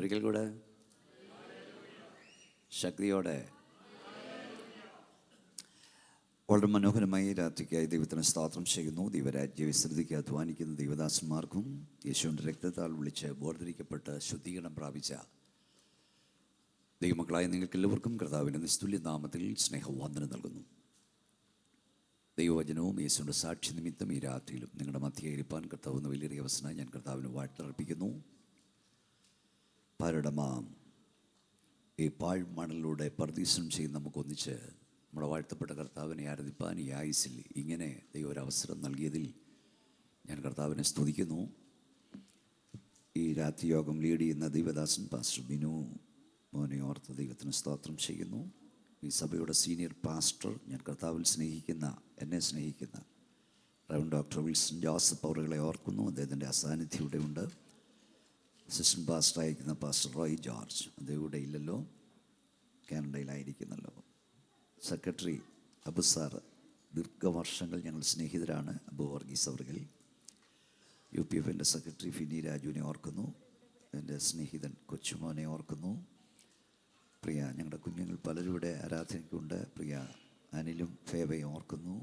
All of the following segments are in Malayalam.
ഒരിക്കൽ കൂടെ ശക്തിയോടെ. വളരെ മനോഹരമായി രാത്രിക്കായി ദൈവത്തിന് സ്തോത്രം ചെയ്യുന്നു. ദൈവരാജ്യ വിസ്തൃതിക്ക് അധ്വാനിക്കുന്ന ദൈവദാസന്മാർക്കും യേശുവിൻ്റെ രക്തത്താൽ വിളിച്ച് ബോധരിക്കപ്പെട്ട് ശുദ്ധീകരണം പ്രാപിച്ച ദൈവമക്കളായ നിങ്ങൾക്കെല്ലാവർക്കും കർത്താവിൻ്റെ നിസ്തുല്യ നാമത്തിൽ സ്നേഹവന്ദനം നൽകുന്നു. ദൈവവചനവും യേശുവിൻ്റെ സാക്ഷി നിമിത്തം ഈ രാത്രിയിലും നിങ്ങളുടെ മധ്യേ ഇരിപ്പാൻ കർത്താവെന്ന് വലിയ അവസരം ഞാൻ കർത്താവിന് വാഴ്ത്തർപ്പിക്കുന്നു. പാരടമാം ഈ പാഴ്മണലിലൂടെ പർദീസം ചെയ്ത് നമുക്കൊന്നിച്ച് നമ്മുടെ വാഴ്ത്തപ്പെട്ട കർത്താവിനെ ആരാധിപ്പാൻ ഈ ആയുസിൽ ഇങ്ങനെ ദൈവം ഒരവസരം നൽകിയതിൽ ഞാൻ കർത്താവിനെ സ്തുതിക്കുന്നു. ഈ രാത്രി യോഗം ലീഡ് ചെയ്യുന്ന ദൈവദാസൻ പാസ്റ്റർ ബിനു മോനെ ഓർത്ത് ദൈവത്തിന് സ്തോത്രം ചെയ്യുന്നു. ഈ സഭയുടെ സീനിയർ പാസ്റ്റർ, ഞാൻ കർത്താവിൽ സ്നേഹിക്കുന്ന, എന്നെ സ്നേഹിക്കുന്ന റവറൻഡ് ഡോക്ടർ വിൽസൺ ജോസഫ് അവറുകളെ ഓർക്കുന്നു. അദ്ദേഹത്തിൻ്റെ അസാന്നിധ്യം ഇവിടെ ഉണ്ട്. അസിസ്റ്റൻറ്റ് പാസ്റ്റർ അയക്കുന്ന പാസ്റ്റർ റോയ് ജോർജ്, അദ്ദേഹം ഇവിടെ ഇല്ലല്ലോ, കാനഡയിലായിരിക്കുന്നല്ലോ. സെക്രട്ടറി അബു സാർ, ദീർഘവർഷങ്ങൾ ഞങ്ങൾ സ്നേഹിതരാണ്. അബു വർഗീസ് അവറുകൾ. UPFൻ്റെ സെക്രട്ടറി ഫിനി രാജുവിനെ ഓർക്കുന്നു. എൻ്റെ സ്നേഹിതൻ കൊച്ചുമോനെ ഓർക്കുന്നു. പ്രിയ ഞങ്ങളുടെ കുഞ്ഞുങ്ങൾ പലരും ഇവിടെ ആരാധനയ്ക്കുണ്ട്. പ്രിയ അനിലും ഫേവയും ഓർക്കുന്നു.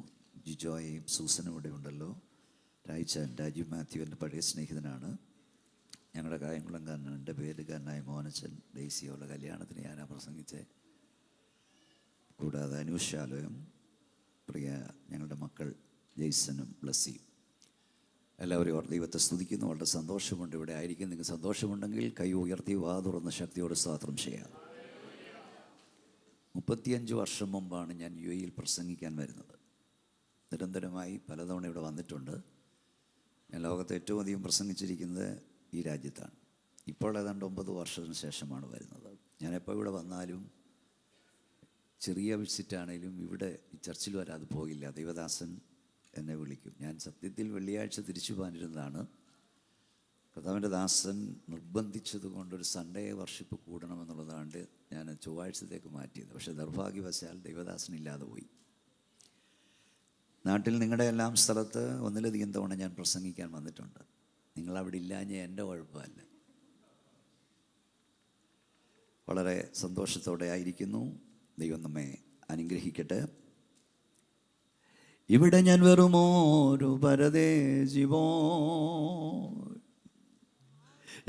ജിജോയെയും സൂസനും ഇവിടെ ഉണ്ടല്ലോ. രാജൻ രാജീവ് മാത്യു എൻ്റെ പഴയ സ്നേഹിതനാണ്. ഞങ്ങളുടെ കായംകുളംകാരനാണ്. എൻ്റെ പേരുകാരനായ മോനച്ചൻ ഡെയ്സിയോള കല്യാണത്തിന് ഞാനാ പ്രസംഗിച്ചേ. കൂടാതെ അനുഷാലയം, പ്രിയ ഞങ്ങളുടെ മക്കൾ ജെയ്സനും ബ്ലസ്സിയും, എല്ലാവരും ഓർ ദൈവത്തെ സ്തുതിക്കുന്നു. വളരെ സന്തോഷമുണ്ട് ഇവിടെ ആയിരിക്കും. നിങ്ങൾക്ക് സന്തോഷമുണ്ടെങ്കിൽ കൈ ഉയർത്തി വാ തുറന്ന് ശക്തിയോട് സ്തോത്രം ചെയ്യാം. 35 വർഷം മുമ്പാണ് ഞാൻ UAE പ്രസംഗിക്കാൻ വരുന്നത്. നിരന്തരമായി പലതവണ ഇവിടെ വന്നിട്ടുണ്ട്. ഞാൻ ലോകത്ത് ഏറ്റവും അധികം പ്രസംഗിച്ചിരിക്കുന്നത് ഈ രാജ്യത്താണ്. ഇപ്പോൾ ഏതാണ്ട് 9 വർഷത്തിന് ശേഷമാണ് വരുന്നത്. ഞാനെപ്പോൾ ഇവിടെ വന്നാലും ചെറിയ വിസിറ്റാണെങ്കിലും ഇവിടെ ഈ ചർച്ചിൽ വരാതെ പോകില്ല. ദൈവദാസൻ എന്നെ വിളിക്കും. ഞാൻ സത്യത്തിൽ വെള്ളിയാഴ്ച തിരിച്ചു പോകാനിരുന്നതാണ്. കർത്താവിൻ്റെ ദാസൻ നിർബന്ധിച്ചത് കൊണ്ടൊരു സൺഡേ വർഷിപ്പ് കൂടണമെന്നുള്ളതാണ് ഞാൻ ചൊവ്വാഴ്ചത്തേക്ക് മാറ്റിയത്. പക്ഷേ ദൗർഭാഗ്യവശാൽ ദൈവദാസനില്ലാതെ പോയി. നാട്ടിൽ നിങ്ങളുടെ എല്ലാം സ്ഥലത്ത് ഒന്നിലധികം തവണ ഞാൻ പ്രസംഗിക്കാൻ വന്നിട്ടുണ്ട്. നിങ്ങളവിടെ ഇല്ലാഞ്ഞ എൻ്റെ കുഴപ്പമല്ല. വളരെ സന്തോഷത്തോടെ ആയിരിക്കുന്നു. ദൈവം നമ്മെ അനുഗ്രഹിക്കട്ടെ. ഇവിടെ ഞാൻ വെറുമോരു പരദേശിവോ,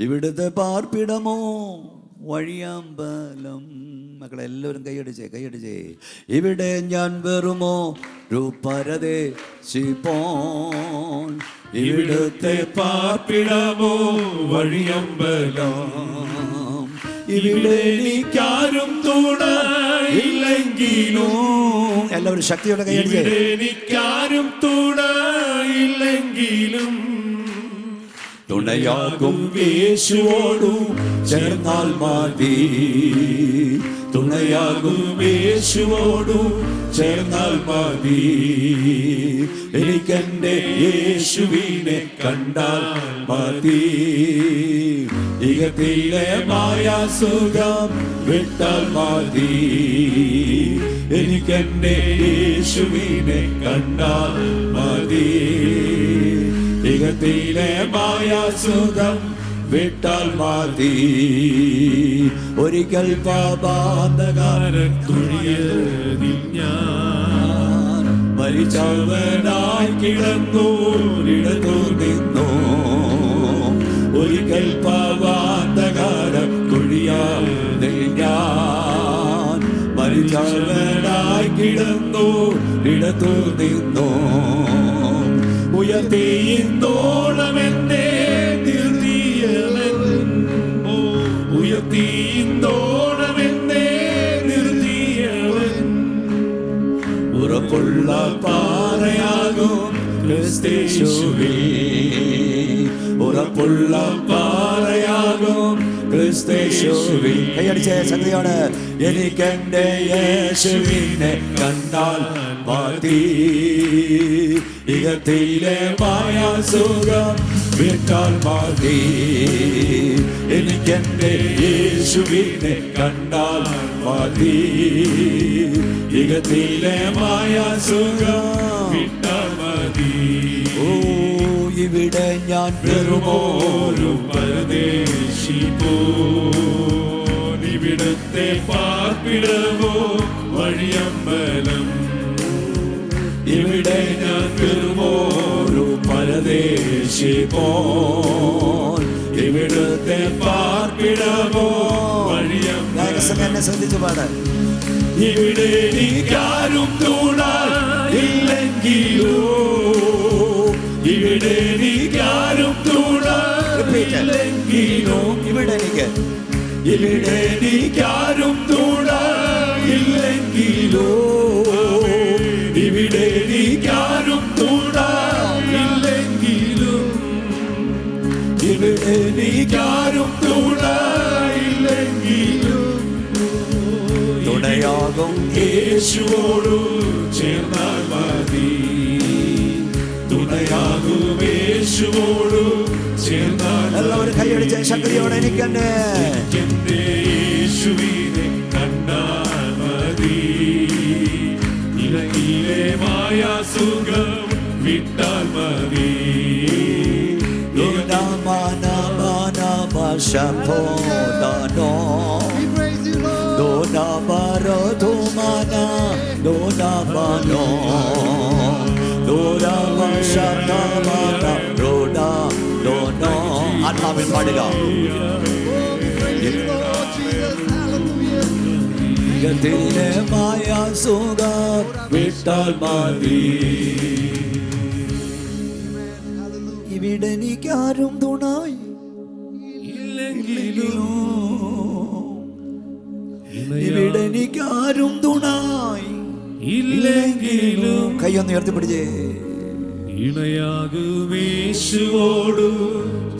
ഇവിടുത്തെ പാർപ്പിടമോ വഴിയാമ്പലം. മക്കളെല്ലാവരും കൈയടിച്ചേ. ഇവിടെ ഞാൻ വെറുമോ ഒരു പരദേശിപ്പോൻ, ഇവിടുത്തെ പാർപ്പിടമോ വഴിയമ്പലം. ഇവിടെ എനിക്കാരും തുണയില്ലെങ്കിലും, എല്ലാവരും ശക്തിയോടെ കൈയടിച്ചേ. എനിക്കാരും തുണയില്ലെങ്കിലും തുണയാകും യേശുവോടു ചേർന്നാൽ മതി. തുണയാകും യേശുവോടു ചേർന്നാൽ മതി. എനിക്കെന്റെ യേശുവിനെ കണ്ടാൽ മതി. ഇകത്തിലെ മായാസുഖം വിട്ടാൽ മതി. എനിക്കെന്റെ യേശുവിനെ കണ്ടാൽ മതി. ഇകത്തിലെ മായാസുഖം വിട്ടാൽ മതി. ഒരിക്കൽ പാപാന്തകാരൻ തുണിയതിൽ ഞാൻ മരിച്ചവനായി കിടന്നു ഇടതു നിന്നു. ഒരിക്കൽ പാപാന്തകാരൻ തുണിയതിൽ ഞാൻ മരിച്ചവനായി കിടന്നു ഇടതു നിന്നു. ഉയർത്തിയിന്തോളമെന്നെ നിർത്തിയവൻ, ഉയർത്തിയിന്തോളമെന്നെ നിർത്തിയവൻ. ഉറപ്പുള്ള പാറയാകും ക്രിസ്തേശുവിൽ, ഉറപ്പുള്ള പാറയാകും ക്രിസ്തേശുവിൽ. കൈയടിച്ചേ ശക്തിയോടെ. എനിക്കെന്റെ യേശുവിനെ കണ്ടാൽ മതി. ഇകത്തിലെ മായാസുഖം വിട്ടാൽ മതി. എനിക്കെന്റെ യേശുവിനെ കണ്ടാൽ മതി. ഇകത്തിലെ മായാസുഖം വിട്ടാൽ മതി. ഓ ഇവിടെ ഞാൻ വെറുമോരു പരദേശി പോ പാർപ്പിടമോ വഴിയമ്പലം. ഇവിടെ ഞാൻ വെറുമോരു പരദേശി പോൽ. ഇവിടുത്തെ പാർപ്പിടമോ വഴിയമ്പലം. ശ്രദ്ധിച്ചു പാടാൻ. ഇവിടെ എനിക്കാരും തുണയില്ലെങ്കിലോ, ഇവിടെ എനിക്കാരും തുണയില്ലെങ്കിലോ, ഇവിടെ എനിക്കാരും തുണയില്ലെങ്കിലോ, ഇവിടെ എനിക്കാരും തുണയില്ലെങ്കിലോ, ഇവിടെ എനിക്കാരും തുണയില്ലെങ്കിലോ, തുണയാകും യേശുവോടു ചേർന്നാൽ മതി. തുണയാകും യേശുവോടു ചേർന്നാൽ. എല്ലാവരും കൈയടിച്ച ശക്തിയോടെ എനിക്കെന്റെ യേശുവിനെ കണ്ടാൽ മതി. ഇലയിലെ മായാസുഖം വിട്ടാൽ മതി. ആത്മാവിൽ പാടുക. മായാസുഖം വിട്ടാൽ മതി. ഇവിടെ എനിക്കാരും തുണായി ഇല്ലെങ്കിലും, ഇവിടെ എനിക്കാരും തുണായി ഇല്ലെങ്കിലും, കൈയൊന്ന് ഉയർത്തിപ്പിടിച്ചേ. ഇണയാകും യേശുവോടു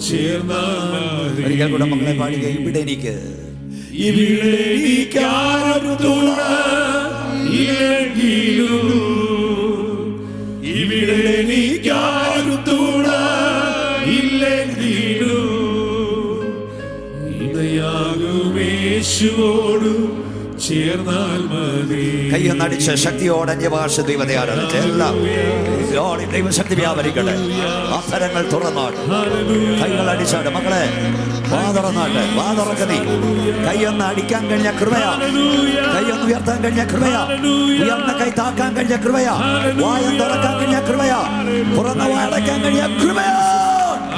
ചേർന്നാൽ. ഒരിക്കൽ കൂടെ മക്കളെ പാടുക. ഇവിടെ എനിക്കാരും തുണയില്ലെങ്കിലും, ഇവിടെ എനിക്കാരും തുണയില്ലെങ്കിലും, ഇണയാകും യേശുവോടു ചേർന്നാൽ മതി. കൈയൊന്നടിച്ച് ശക്തിയോടെ അന്യഭാഷ ദൈവത്തെ ആരാധിച്ച് എല്ലാം ദൈവശക്തി വ്യാപരിക്കട്ടെ. അവസരങ്ങൾ തുറന്നാട്ട് കൈകൾ അടിച്ചാട്ട്. മക്കളെ വാ തുറന്നാട്ട്. വാ തുറക്കതി. കൈയൊന്ന് അടിക്കാൻ കഴിഞ്ഞ കൃപയാ. കൈയൊന്ന് ഉയർത്താൻ കഴിഞ്ഞ കൃപയാ. ഉയർന്ന കൈ താക്കാൻ കഴിഞ്ഞ കൃപയാ. വായം തുറക്കാൻ കഴിഞ്ഞ കൃപയാ. തുറന്ന വായടക്കാൻ കഴിഞ്ഞ കൃപയാ.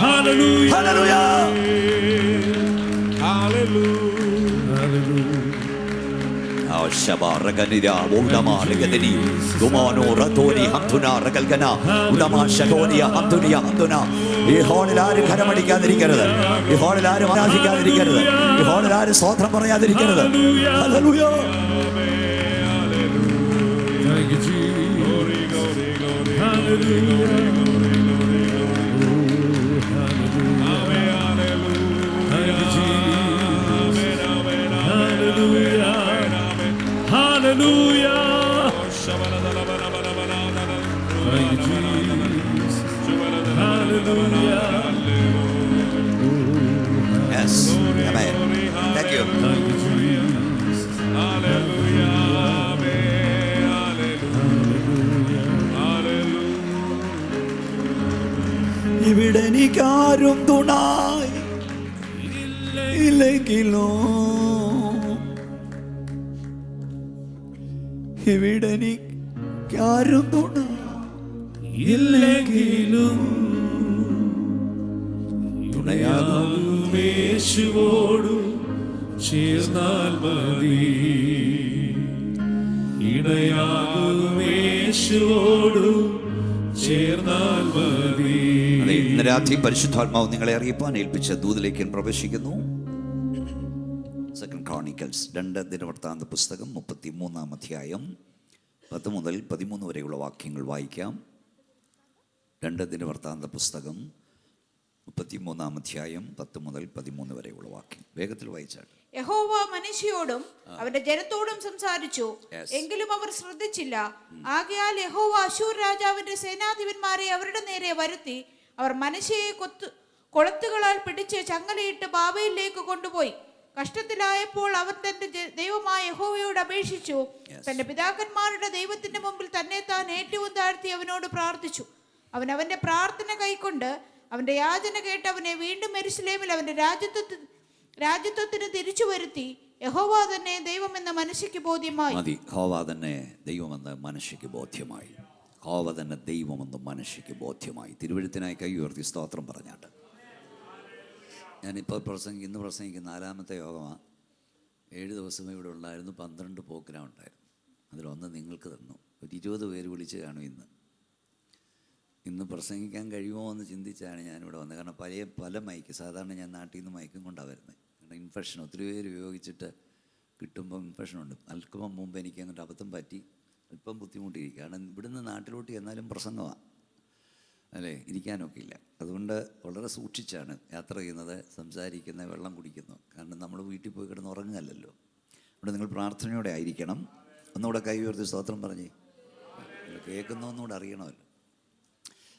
ഹല്ലേലൂയ. ഈ ഹോളിൽ ആരും കരമടിക്കാതിരിക്കരുത്. ഈ ഹോളിൽ ആരും ആരാധിക്കാതിരിക്കരുത്. ഈ ഹോളിൽ ആരും സ്തോത്രം പറയാതിരിക്കരുത്. Hallelujah. Hallelujah. Yes. Amen. Thank you. ഇവിടെ എനിക്കാരും തുണായി ഇല്ലെങ്കിലോ, ഇവിടെ എനിക്കാരും തുണയില്ലെങ്കിലും, തുണയാകും യേശുവോടു ചേർന്നാൽ മതി. ഇണയാകും യേശുവോടു ചേർന്നാൽ മതി. ഇന്ന് രാത്രി പരിശുദ്ധാത്മാവ് നിങ്ങളെ അറിയിപ്പാൻ ഏൽപ്പിച്ച ദൂതിലേക്ക് പ്രവേശിക്കുന്നു. 2 ക്രോണിക്കൽസ് 2 ദിനവൃത്താന്ത പുസ്തകം 33-ാം അധ്യായം 10 മുതൽ 13 വരെയുള്ള വാക്യങ്ങൾ വായിക്കാം. 2 ദിനവൃത്താന്ത പുസ്തകം 33-ാം അധ്യായം 10 മുതൽ 13 വരെയുള്ള വാക്യം വേഗത്തിൽ വായിച്ചാൽ. യഹോവ മനുഷ്യയോടും അവന്റെ ജനത്തോടും സംസാരിച്ചു, എങ്കിലും അവർ ശ്രദ്ധിച്ചില്ല. ആകയാൽ യഹോവ അശൂർ രാജാവിന്റെ സേനാധിപന്മാരെ അവരുടെ നേരെ വരുത്തി അവർ മനുഷ്യയെ കൊളുത്തുകളാൽ പിടിച്ച് ചങ്ങലയിട്ട് ബാബയിലേക്ക് കൊണ്ടുപോയി. കഷ്ടത്തിലായപ്പോൾ അവൻ തന്റെ ദൈവമായ യഹോവയോട് അപേക്ഷിച്ചു. തന്റെ പിതാക്കന്മാരുടെ ദൈവത്തിന്റെ മുമ്പിൽ തന്നെ താൻ ഏറ്റവും താഴ്ത്തി അവനോട് പ്രാർത്ഥിച്ചു. അവൻ അവന്റെ പ്രാർത്ഥന കൈക്കൊണ്ട് അവന്റെ യാചന കേട്ട് അവനെ വീണ്ടും യെരൂശലേമിൽ അവന്റെ രാജ്യത്വത്തിന് തിരിച്ചു വരുത്തി. യഹോവ തന്നെ ദൈവമെന്ന് മനുഷ്യക്ക് ബോധ്യമായി. മതി. ഹോവ തന്നെ ദൈവമെന്ന് മനുഷ്യക്ക് ബോധ്യമായി. ഹോവ തന്നെ ദൈവമെന്ന് മനുഷ്യക്ക് ബോധ്യമായി. തിരുവഴുത്തിനായി കൈ ഉയർത്തി സ്തോത്രം പറഞ്ഞാട്ട്. ഞാനിപ്പോൾ ഇന്ന് പ്രസംഗിക്കുന്ന 4ാമത്തെ യോഗമാണ്. 7 ദിവസം ഇവിടെ ഉണ്ടായിരുന്നു. 12 പ്രോഗ്രാം ഉണ്ടായിരുന്നു. അതിലൊന്ന് നിങ്ങൾക്ക് തന്നു. ഒരു 20 പേര് വിളിച്ച് കാണും. ഇന്ന് പ്രസംഗിക്കാൻ കഴിയുമോ എന്ന് ചിന്തിച്ചാണ് ഞാനിവിടെ വന്നത്. കാരണം പല മൈക്ക്, സാധാരണ ഞാൻ നാട്ടിൽ നിന്ന് മൈക്കും കൊണ്ടാണ് വരുന്നത്. കാരണം ഇൻഫെക്ഷൻ ഒത്തിരി പേര് ഉപയോഗിച്ചിട്ട് കിട്ടുമ്പോൾ ഇൻഫെക്ഷനുണ്ട്. അൽപ്പം മുമ്പ് എനിക്ക് അങ്ങോട്ട് അബദ്ധം പറ്റി അല്പം ബുദ്ധിമുട്ടിയിരിക്കും. കാരണം ഇവിടുന്ന് നാട്ടിലോട്ട് ചെന്നാലും പ്രസംഗമാണ് അല്ലേ, ഇരിക്കാനൊക്കെ ഇല്ല. അതുകൊണ്ട് വളരെ സൂക്ഷിച്ചാണ് യാത്ര ചെയ്യുന്നത്, സംസാരിക്കുന്നത്, വെള്ളം കുടിക്കുന്നു. കാരണം നമ്മൾ വീട്ടിൽ പോയി കിടന്ന് ഉറങ്ങുകയല്ലോ. ഇവിടെ നിങ്ങൾ പ്രാർത്ഥനയോടെ ആയിരിക്കണം. ഒന്നുകൂടെ കൈ ഉയർത്തി സ്തോത്രം പറഞ്ഞേ. കേൾക്കുന്ന ഒന്നുകൂടെ അറിയണമല്ലോ.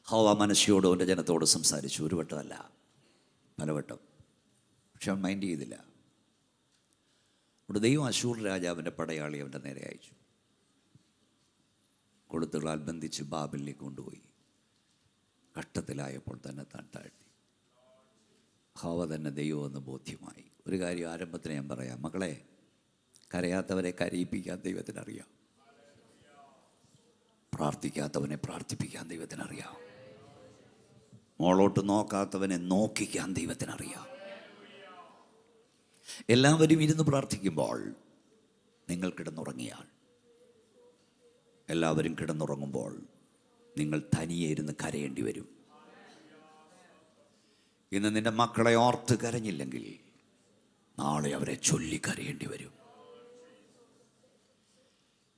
ഹോവ മനുഷ്യയോടും അവൻ്റെ ജനത്തോട് സംസാരിച്ചു. ഒരു വട്ടമല്ല, പലവട്ടം. പക്ഷെ അവൻ മൈൻഡ് ചെയ്തില്ല. അവിടെ ദൈവം അശൂർ രാജാവിൻ്റെ പടയാളി അവൻ്റെ നേരെ അയച്ചു. കൊളുത്തുകളാൽ ബന്ധിച്ച് ബാബലിലേക്ക് കൊണ്ടുപോയി. കഷ്ടത്തിലായപ്പോൾ തന്നെ താൻ താഴ്ത്തി. ഹോവ തന്നെ ദൈവമെന്ന് ബോധ്യമായി. ഒരു കാര്യം ആരംഭത്തിന് ഞാൻ പറയാം. മക്കളെ, കരയാത്തവരെ കരയിപ്പിക്കാൻ ദൈവത്തിനറിയാം. പ്രാർത്ഥിക്കാത്തവനെ പ്രാർത്ഥിപ്പിക്കാൻ ദൈവത്തിനറിയാം. മോളോട്ട് നോക്കാത്തവനെ നോക്കിക്കാൻ ദൈവത്തിനറിയാം. എല്ലാവരും ഇരുന്ന് പ്രാർത്ഥിക്കുമ്പോൾ നിങ്ങൾ കിടന്നുറങ്ങിയാൽ, എല്ലാവരും കിടന്നുറങ്ങുമ്പോൾ നിങ്ങൾ തനിയെ ഇരുന്ന് കരയേണ്ടി വരും. ഇന്ന് നിന്റെ മക്കളെ ഓർത്ത് കരഞ്ഞില്ലെങ്കിൽ നാളെ അവരെ ചൊല്ലി കരയേണ്ടി വരും.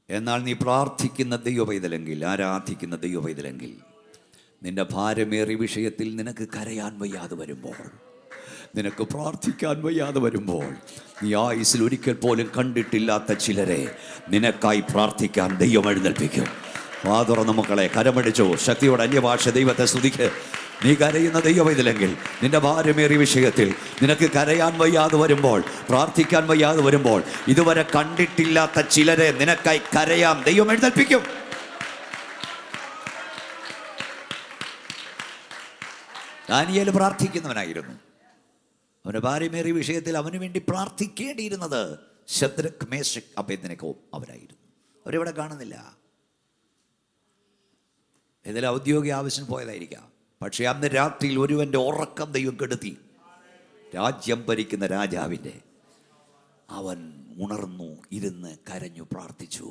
എന്നാൽ നീ പ്രാർത്ഥിക്കുന്ന ദൈവപൈതലെങ്കിൽ, ആരാധിക്കുന്ന ദൈവപൈതലെങ്കിൽ, നിന്റെ ഭാരമേറിയ വിഷയത്തിൽ നിനക്ക് കരയാൻ വയ്യാതെ വരുമ്പോൾ, നിനക്ക് പ്രാർത്ഥിക്കാൻ വയ്യാതെ വരുമ്പോൾ, നീ ആയുസ്സിൽ ഒരിക്കൽ പോലും കണ്ടിട്ടില്ലാത്ത ചിലരെ നിനക്കായി പ്രാർത്ഥിക്കാൻ ദൈവം എഴുന്നേൽപ്പിക്കും. തുറന്ന മക്കളെ, കരമടിച്ചോ, ശക്തിയോടെ അന്യഭാഷ ദൈവത്തെ സ്തുതിക്ക്. നീ കരയുന്ന ദൈവപൈതലെങ്കിൽ, നിന്റെ ഭാരമേറിയ വിഷയത്തിൽ നിനക്ക് കരയാൻ വയ്യാതെ വരുമ്പോൾ, പ്രാർത്ഥിക്കാൻ വയ്യാതെ വരുമ്പോൾ, ഇതുവരെ കണ്ടിട്ടില്ലാത്ത ചിലരെ നിനക്കായി കരയാൻ ദൈവം എഴുന്നേൽപ്പിക്കും. ദാനിയേൽ പ്രാർത്ഥിക്കുന്നവനായിരുന്നു. അവൻ്റെ ഭാരമേറിയ വിഷയത്തിൽ അവന് വേണ്ടി പ്രാർത്ഥിക്കേണ്ടിയിരുന്നത് ശദ്രക്, മേശക്, അബേദ്നെഗോ അവരായിരുന്നു. അവരിവിടെ കാണുന്നില്ല. ഏതെങ്കിലും ഔദ്യോഗിക ആവശ്യം പോയതായിരിക്കാം. പക്ഷേ അന്ന് രാത്രിയിൽ ഒരുവൻ്റെ ഉറക്കം ദൈവം കെടുത്തി. രാജ്യം ഭരിക്കുന്ന രാജാവിൻ്റെ. അവൻ ഉണർന്നു, ഇരുന്ന് കരഞ്ഞു, പ്രാർത്ഥിച്ചു.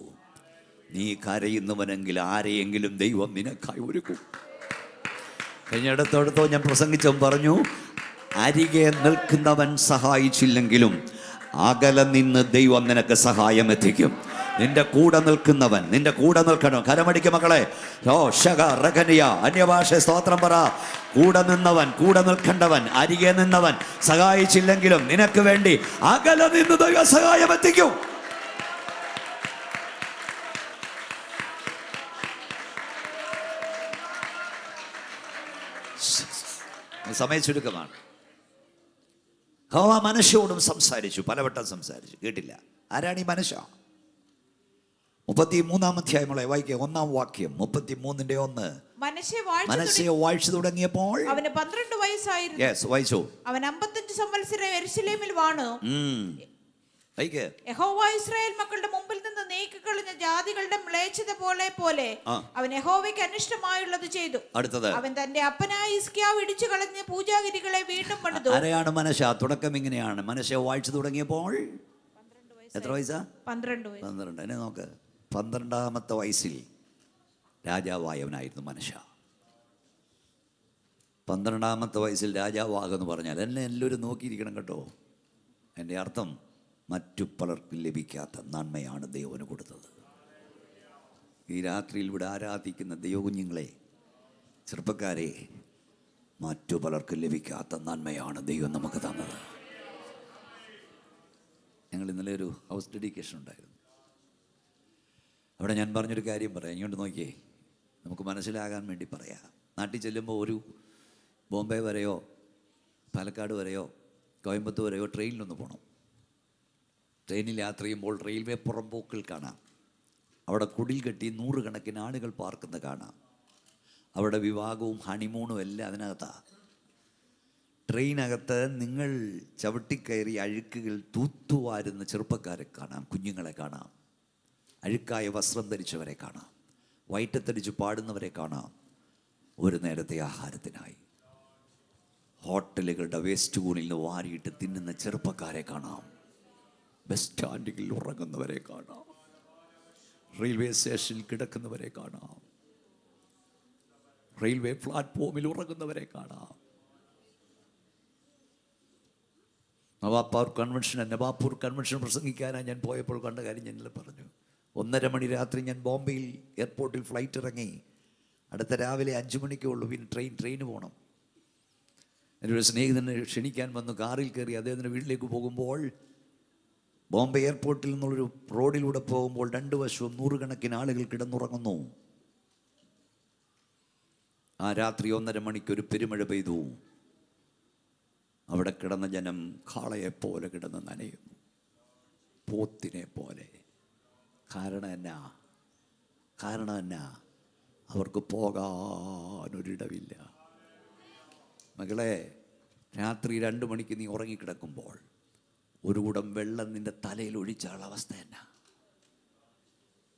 നീ കരയുന്നവനെങ്കിൽ ആരെയെങ്കിലും ദൈവം നിനക്കായി ഒരുക്കും. കഴിഞ്ഞിടത്തോടത്തോ ഞാൻ പ്രസംഗിച്ചവൻ പറഞ്ഞു, അരികെ നിൽക്കുന്നവൻ സഹായിച്ചില്ലെങ്കിലും അകലെ നിന്ന് ദൈവം നിനക്ക് സഹായം എത്തിക്കും. നിന്റെ കൂടെ നിൽക്കുന്നവൻ, നിന്റെ കൂടെ നിൽക്കണം. കരമടിക്ക് മക്കളെ. അന്യഭാഷ സ്തോത്രം പറ. കൂടെ നിന്നവൻ, കൂടെ നിൽക്കേണ്ടവൻ, അരികെ നിന്നവൻ സഹായിച്ചില്ലെങ്കിലും നിനക്ക് വേണ്ടി അകലെ നിന്ന് ദൈവ സഹായം എത്തിക്കും. സമയ ചുരുക്കമാണ്. ഹോവ മനുഷ്യയോടും സംസാരിച്ചു. പലവട്ടം സംസാരിച്ചു, കേട്ടില്ല. ആരാണ് ഈ മനുഷ്യ? 33-ാം അധ്യായം വായിക്കുക. 1-ാം വാക്യം. 33-1. മനശ്ശെ വാഴ്ച തുടങ്ങിയപ്പോൾ അവന് 12 വയസ്സായിരുന്നു. വായിച്ചു. അവൻ 55 സംവത്സരം യെരൂശലേമിൽ വാണു. യഹോവ ഇസ്രായേൽ മക്കളുടെ മുമ്പിൽ നിന്ന് നീക്കിക്കളഞ്ഞ ജാതികളുടെ മ്ലേച്ഛത പോലെ അവൻ യഹോവയ്ക്ക് അനിഷ്ടമായുള്ളത് ചെയ്തു. അടുത്തത്, അവൻ തന്റെ അപ്പനായ ഹിസ്കിയാവ് ഇടിച്ചു കളഞ്ഞ പൂജാഗിരികളെ വീണ്ടും പണിതു. ആരെയാണ് മനശ്ശെ? തുടക്കം ഇങ്ങനെയാണ്. മനശ്ശെ വാഴ്ച തുടങ്ങിയപ്പോൾ എത്ര വയസ്സാ? 12. എന്നെ നോക്ക്. 12-ാമത്തെ വയസ്സിൽ രാജാവായവനായിരുന്നു മനശ്ശെ. 12-ാമത്തെ വയസ്സിൽ രാജാവാകുമെന്ന് പറഞ്ഞാൽ എന്നെ എല്ലാവരും നോക്കിയിരിക്കണം കേട്ടോ. എൻ്റെ അർത്ഥം, മറ്റു പലർക്കും ലഭിക്കാത്ത നന്മയാണ് ദൈവന് കൊടുത്തത്. ഈ രാത്രിയിൽ ഇവിടെ ആരാധിക്കുന്ന ദൈവകുഞ്ഞുങ്ങളെ, ചെറുപ്പക്കാരെ, മറ്റു പലർക്കും ലഭിക്കാത്ത നന്മയാണ് ദൈവം നമുക്ക് തന്നത്. ഞങ്ങൾ ഇന്നലെ ഒരു ഹൗസ് ഡെഡിക്കേഷൻ ഉണ്ടായിരുന്നു. അവിടെ ഞാൻ പറഞ്ഞൊരു കാര്യം പറയാം. ഇങ്ങോട്ട് നോക്കിയേ, നമുക്ക് മനസ്സിലാകാൻ വേണ്ടി പറയാം. നാട്ടിൽ ചെല്ലുമ്പോൾ ഒരു ബോംബെ വരെയോ പാലക്കാട് വരെയോ കോയമ്പത്തൂർ വരെയോ ട്രെയിനിലൊന്ന് പോകണം. ട്രെയിനിൽ യാത്ര ചെയ്യുമ്പോൾ റെയിൽവേ പുറംപോക്കിൽ കാണാം. അവിടെ കുടിൽ കെട്ടി 100 കണക്കിന് ആളുകൾ പാർക്കുന്നത് കാണാം. അവിടെ വിവാഹവും ഹണിമൂണും എല്ലാം അതിനകത്താണ്. ട്രെയിനകത്ത് നിങ്ങൾ ചവിട്ടിക്കയറി അഴുക്കുകൾ തൂത്തുവാരുന്ന ചെറുപ്പക്കാരെ കാണാം, കുഞ്ഞുങ്ങളെ കാണാം, അഴുക്കായ വസ്ത്രം ധരിച്ചവരെ കാണാം, വയറ്റത്തടിച്ച് പാടുന്നവരെ കാണാം. ഒരു നേരത്തെ ആഹാരത്തിനായി ഹോട്ടലുകളുടെ വേസ്റ്റ് കൂണിൽ നിന്ന് വാരിയിട്ട് തിന്നുന്ന ചെറുപ്പക്കാരെ കാണാം. ബസ് സ്റ്റാൻഡുകളിൽ ഉറങ്ങുന്നവരെ കാണാം, റെയിൽവേ സ്റ്റേഷനിൽ കിടക്കുന്നവരെ കാണാം, റെയിൽവേ പ്ലാറ്റ്ഫോമിൽ ഉറങ്ങുന്നവരെ കാണാം. നവാപൂർ കൺവെൻഷൻ പ്രസംഗിക്കാനായി ഞാൻ പോയപ്പോൾ കണ്ട കാര്യം ഞാൻ പറഞ്ഞു. 1:30 മണി രാത്രി ഞാൻ ബോംബെയിൽ എയർപോർട്ടിൽ ഫ്ലൈറ്റ് ഇറങ്ങി. അടുത്ത രാവിലെ 5 മണിക്കേ ഉള്ളൂ. പിന്നെ ട്രെയിന് പോകണം. എൻ്റെ ഒരു സ്നേഹിതനെ ക്ഷണിക്കാൻ വന്നു. കാറിൽ കയറി അദ്ദേഹത്തിൻ്റെ വീട്ടിലേക്ക് പോകുമ്പോൾ ബോംബെ എയർപോർട്ടിൽ നിന്നുള്ളൊരു റോഡിലൂടെ പോകുമ്പോൾ 2 വശവും 100 കണക്കിന് ആളുകൾ കിടന്നുറങ്ങുന്നു. ആ രാത്രി 1:30 മണിക്ക് ഒരു പെരുമഴ പെയ്തു. അവിടെ കിടന്ന ജനം കാളയെപ്പോലെ കിടന്ന് നനയുന്നു, പോത്തിനെ പോലെ. കാരണം എന്നാ? അവർക്ക് പോകാനൊരിടവില്ല. മകളെ, രാത്രി 2 മണിക്ക് നീ ഉറങ്ങിക്കിടക്കുമ്പോൾ ഒരു കുടം വെള്ളം നിന്റെ തലയിൽ ഒഴിച്ചാൽ അവസ്ഥ എന്നാ?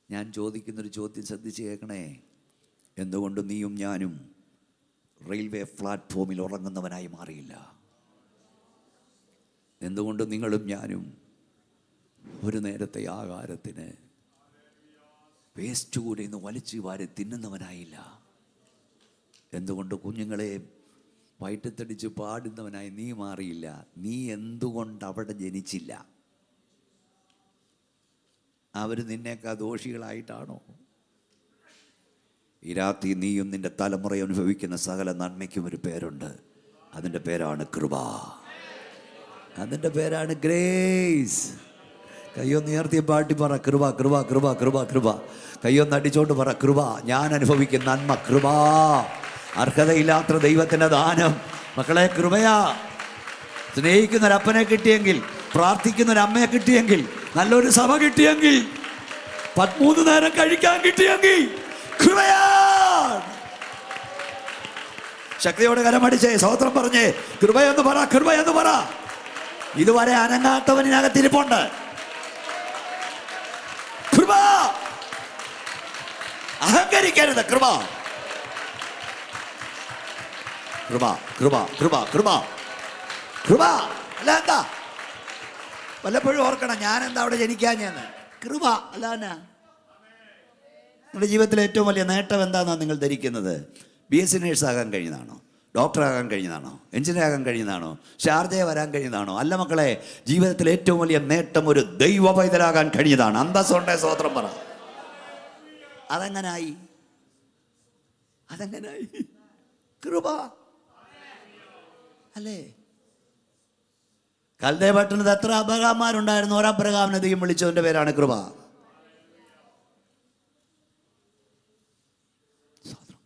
ഞാൻ ചോദിക്കുന്നൊരു ചോദ്യം ശ്രദ്ധിച്ച് കേൾക്കണേ. എന്തുകൊണ്ട് നീയും ഞാനും റെയിൽവേ പ്ലാറ്റ്ഫോമിൽ ഉറങ്ങുന്നവനായി മാറിയില്ല? എന്തുകൊണ്ട് നിങ്ങളും ഞാനും ഒരു നേരത്തെ ആഹാരത്തിന് വേസ്റ്റ് കൂടെ നിന്ന് വലിച്ചു വാരി തിന്നുന്നവനായില്ല? എന്തുകൊണ്ട് കുഞ്ഞുങ്ങളെ വയറ്റത്തടിച്ച് പാടുന്നവനായി നീ മാറിയില്ല? നീ എന്തുകൊണ്ട് അവിടെ ജനിച്ചില്ല? അവർ നിന്നേക്കാ ദോഷികളായിട്ടാണോ? ഈ രാത്രി നീയും നിന്റെ തലമുറ അനുഭവിക്കുന്ന സകല നന്മയ്ക്കും ഒരു പേരുണ്ട്. അതിൻ്റെ പേരാണ് കൃപ. അതിൻ്റെ പേരാണ് ഗ്രേസ്. കയ്യൊന്ന് ഉയർത്തി പാട്ടി പറ, കൃപ കൃപ കൃപ കൃപ കൃപ. കയ്യൊന്ന് അടിച്ചോണ്ട് പറ, കൃപ. ഞാൻ അനുഭവിക്കുന്ന നന്മ കൃപ. അർഹതയില്ലാത്ത ദൈവത്തിൻ്റെ ദാനം. മക്കളെ, കൃപയാ. സ്നേഹിക്കുന്നൊരപ്പനെ കിട്ടിയെങ്കിൽ, പ്രാർത്ഥിക്കുന്നൊരമ്മയെ കിട്ടിയെങ്കിൽ, നല്ലൊരു സഭ കിട്ടിയെങ്കിൽ, 13 നേരം കഴിക്കാൻ കിട്ടിയെങ്കിൽ കൃപയാ. ശക്തിയോടെ കരമടിച്ചേ, സ്തോത്രം പറഞ്ഞേ, കൃപയെന്ന് പറ, കൃപയെന്ന് പറ. ഇതുവരെ അനങ്ങാത്തവനകത്തിരിപ്പുണ്ട്. കൃപ. അഹങ്കരിക്കരുത്. കൃപ കൃപ കൃപ കൃപ കൃപ കൃപ. അല്ല എന്താ? വല്ലപ്പോഴും ഓർക്കണം, ഞാനെന്താ അവിടെ ജനിക്കാഞ്ഞെന്ന്. കൃപ അല്ലാന്നാ? നിങ്ങളുടെ ജീവിതത്തിലെ ഏറ്റവും വലിയ നേട്ടം എന്താണെന്നാണ് നിങ്ങൾ ധരിക്കുന്നത്? BSc നേഴ്സാകാൻ കഴിഞ്ഞതാണോ? ഡോക്ടറാകാൻ കഴിഞ്ഞതാണോ? എഞ്ചിനീയർ ആകാൻ കഴിഞ്ഞതാണോ? ഷാർജയെ വരാൻ കഴിഞ്ഞതാണോ? അല്ല മക്കളെ, ജീവിതത്തിലെ ഏറ്റവും വലിയ നേട്ടം ഒരു ദൈവ പൈതലാകാൻ കഴിഞ്ഞതാണ്. അന്തസ്സുണ്ടേ സ്തോത്രം പറ. അതെങ്ങനായി? കൃപ അല്ലേ? കൽദേ പട്ടണത്ത് എത്ര അബ്രഹാമാരുണ്ടായിരുന്നു? ഒരബ്രഹാമിനെ ദൈവം വിളിച്ചവൻ്റെ പേരാണ് കൃപ.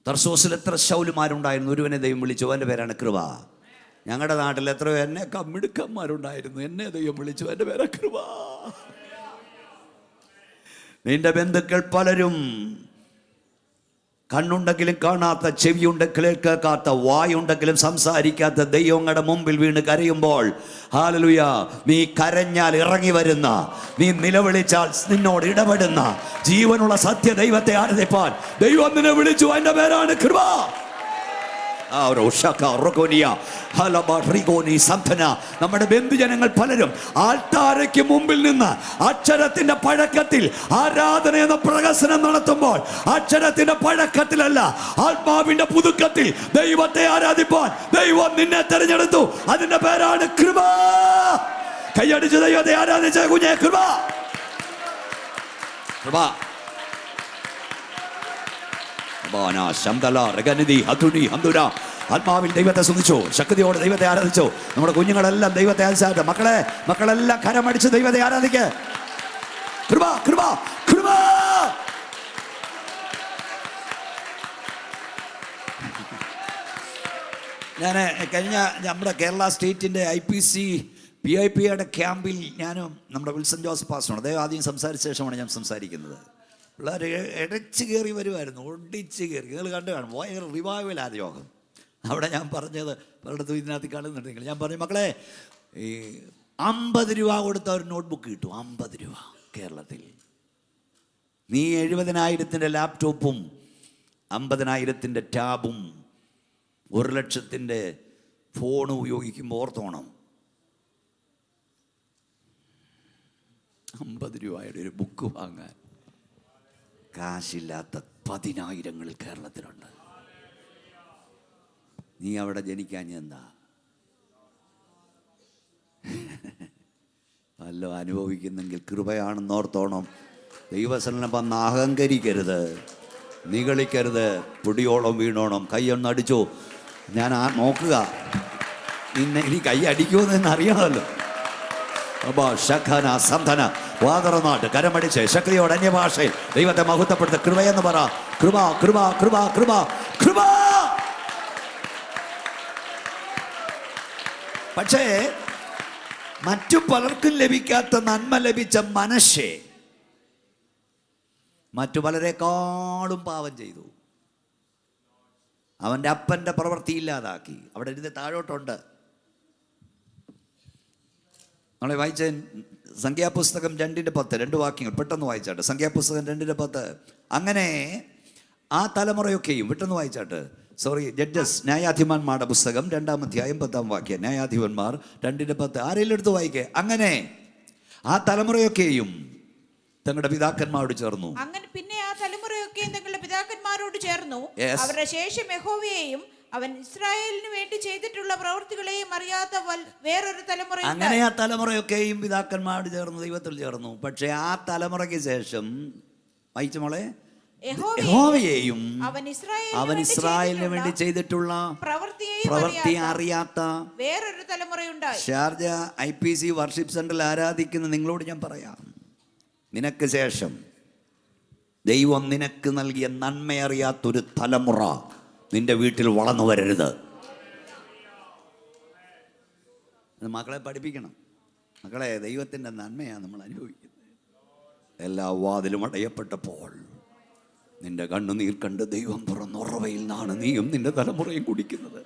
തർസോസിൽ എത്ര ശൗലുമാരുണ്ടായിരുന്നു? ഒരുവനെ ദൈവം വിളിച്ചു, അവൻ്റെ പേരാണ് കൃപ. ഞങ്ങളുടെ നാട്ടിൽ എത്രയോ എന്നെ മിടുക്കന്മാരുണ്ടായിരുന്നു, എന്നെ ദൈവം വിളിച്ചു, എൻ്റെ പേരാണ് കൃപ. നിന്റെ ബന്ധുക്കൾ പലരും കണ്ണുണ്ടെങ്കിലും കാണാത്ത, ചെവിയുണ്ടെങ്കിലും കേൾക്കാത്ത, വായുണ്ടെങ്കിലും സംസാരിക്കാത്ത ദൈവങ്ങളുടെ മുമ്പിൽ വീണ് കരയുമ്പോൾ, ഹല്ലേലൂയ, നീ കരഞ്ഞാൽ ഇറങ്ങി വരുന്ന, നീ നിലവിളിച്ചാൽ നിന്നോട് ഇടപെടുന്ന ജീവനുള്ള സത്യ ദൈവത്തെ ആരാധിപ്പാൻ ദൈവം നിന്നെ വിളിച്ചു. അതിൻ്റെ പേരാണ് കൃപ. നമ്മുടെ ബന്ധുജനങ്ങൾ പലരും ആൾത്താരയ്ക്ക് മുമ്പിൽ നിന്ന് അക്ഷരത്തിന്റെ പഴക്കത്തിൽ ആരാധന എന്ന പ്രഹസനം നടത്തുമ്പോൾ, അക്ഷരത്തിന്റെ പഴക്കത്തിലല്ല, ആത്മാവിന്റെ പുതുക്കത്തിൽ ദൈവത്തെ ആരാധിപ്പാൻ ദൈവം നിന്നെ തെരഞ്ഞെടുത്തു. അതിന്റെ പേരാണ് കൃപ. കൈയടിച്ച് ദൈവത്തെ ആരാധിച്ച കുഞ്ഞെ, കൃപ കൃപ. ആത്മാവിൽ ദൈവത്തെ സ്തുതിച്ചു, ശക്തിയോടെ ദൈവത്തെ ആരാധിച്ചു. നമ്മുടെ കുഞ്ഞുങ്ങളെല്ലാം ദൈവത്തെ ആരാധിച്ചു. മക്കളെല്ലാം കരമടിച്ച് ദൈവത്തെ ആരാധിക്കുക. കൃപ കൃപ കൃപ. ഞാൻ കഴിഞ്ഞ നമ്മുടെ കേരള സ്റ്റേറ്റിൻ്റെ IPC PIPയുടെ ക്യാമ്പിൽ ഞാനും നമ്മുടെ വിൽസൺ ജോസ് പാസ്റ്ററാണ്. അദ്ദേഹം ആദ്യം സംസാരിച്ച ശേഷമാണ് ഞാൻ സംസാരിക്കുന്നത്. പിള്ളേർ ഇടച്ച് കയറി വരുമായിരുന്നു, ഒടിച്ച് കയറി. നിങ്ങൾ കണ്ടു കാണും, ഭയങ്കര റിവൈവൽ ആദ്യ യോഗം. അവിടെ ഞാൻ പറഞ്ഞത് പലയിടത്തും ഇതിനകത്ത് കാണുന്നുണ്ടെങ്കിൽ ഞാൻ പറഞ്ഞു, മക്കളെ ഈ 50 രൂപ കൊടുത്ത ഒരു നോട്ട്ബുക്ക് കിട്ടും. 50 രൂപ കേരളത്തിൽ. നീ 70,000 ലാപ്ടോപ്പും 50,000 ടാബും 1,00,000 ഫോണും ഉപയോഗിക്കുമ്പോൾ ഓർത്തോണം, 50 രൂപയുടെ ഒരു ബുക്ക് വാങ്ങാൻ കാശില്ലാത്ത 10,000 കേരളത്തിലുണ്ട്. നീ അവിടെ ജനിക്കാൻ എന്താ വല്ലോ അനുഭവിക്കുന്നെങ്കിൽ കൃപയാണെന്ന് ഓർത്തോണം. ദൈവസനം വന്ന് അഹങ്കരിക്കരുത്, നിഗളിക്കരുത്, പൊടിയോളം വീണോണം. കൈയൊന്ന് അടിച്ചോ. ഞാൻ നോക്കുക, നിന്നെ ഇനി കൈ അടിക്കുമെന്ന് അറിയണമല്ലോ. വാതറനാട്ട് കരമടിച്ച് ശക്തിയോട് അന്യഭാഷയിൽ ദൈവത്തെ മഹത്വപ്പെടുത്ത കൃപയെന്ന് പറ. കൃപ കൃപ കൃപ കൃപ കൃപ. പക്ഷേ മറ്റു പലർക്കും ലഭിക്കാത്ത നന്മ ലഭിച്ച മനശ്ശെ മറ്റു പലരെക്കാളും പാപം ചെയ്തു. അവൻ്റെ അപ്പൻ്റെ പ്രവൃത്തി ഇല്ലാതാക്കി. അവിടെ ഇരുന്ന് താഴോട്ടുണ്ട്. നമ്മളെ വായിച്ച സംഖ്യാപുസ്തകം 2:10, 2 വാക്യങ്ങൾ പെട്ടെന്ന് വായിച്ചാട്ട്. സംഖ്യാപുസ്തകം 2:10. അങ്ങനെ ആ തലമുറയൊക്കെയും പെട്ടെന്ന് വായിച്ചാട്ട്. ജഡ്ജസ്, ന്യായാധിപന്മാരുടെ പുസ്തകം 2-ാം അധ്യായം 10-ാം വാക്യം. ന്യായാധിപന്മാർ 2:10. ആരെങ്കിലും എടുത്ത് വായിക്കേ. അങ്ങനെ ആ തലമുറയൊക്കെയും തങ്ങളുടെ പിതാക്കന്മാരോട് ചേർന്നു. അങ്ങനെ പിന്നെ ആ തലമുറയൊക്കെയും തങ്ങളുടെ പിതാക്കന്മാരോട് ചേർന്നു. അവരുടെ ശേഷം യഹോവയെയും അവൻ ഇസ്രായേലിന് വേണ്ടി ചെയ്തിട്ടുള്ള പ്രവൃത്തികളെയും അറിയാത്ത വേറൊരു തലമുറ. അങ്ങനെ ആ തലമുറയൊക്കെയും പിതാക്കന്മാരോട് ചേർന്നു, ദൈവത്തിൽ ചേർന്നു. പക്ഷെ ആ തലമുറയ്ക്ക് ശേഷം വായിച്ച മോളെ, യഹോവയെയും അവൻ ഇസ്രായേലിന് വേണ്ടി ചെയ്തിട്ടുള്ള പ്രവൃത്തി അറിയാത്ത വേറൊരു തലമുറയുണ്ടായി. ഷാർജ IPC വർഷിപ്പ് സെന്ററിൽ ആരാധിക്കുന്ന നിങ്ങളോട് ഞാൻ പറയാം, നിനക്ക് ശേഷം ദൈവം നിനക്ക് നൽകിയ നന്മയറിയാത്തൊരു തലമുറ നിന്റെ വീട്ടിൽ വളർന്നു വരരുത്. മക്കളെ പഠിപ്പിക്കണം. മക്കളെ, ദൈവത്തിൻ്റെ നന്മയാണ് നമ്മൾ അനുഭവിക്കുന്നത്. എല്ലാ വാതിലും അടയപ്പെട്ടപ്പോൾ നിന്റെ കണ്ണുനീർ കണ്ട് ദൈവം തുറന്നുറവയിൽ നിന്നാണ് നീയും നിന്റെ തലമുറയും കുടിക്കുന്നത്.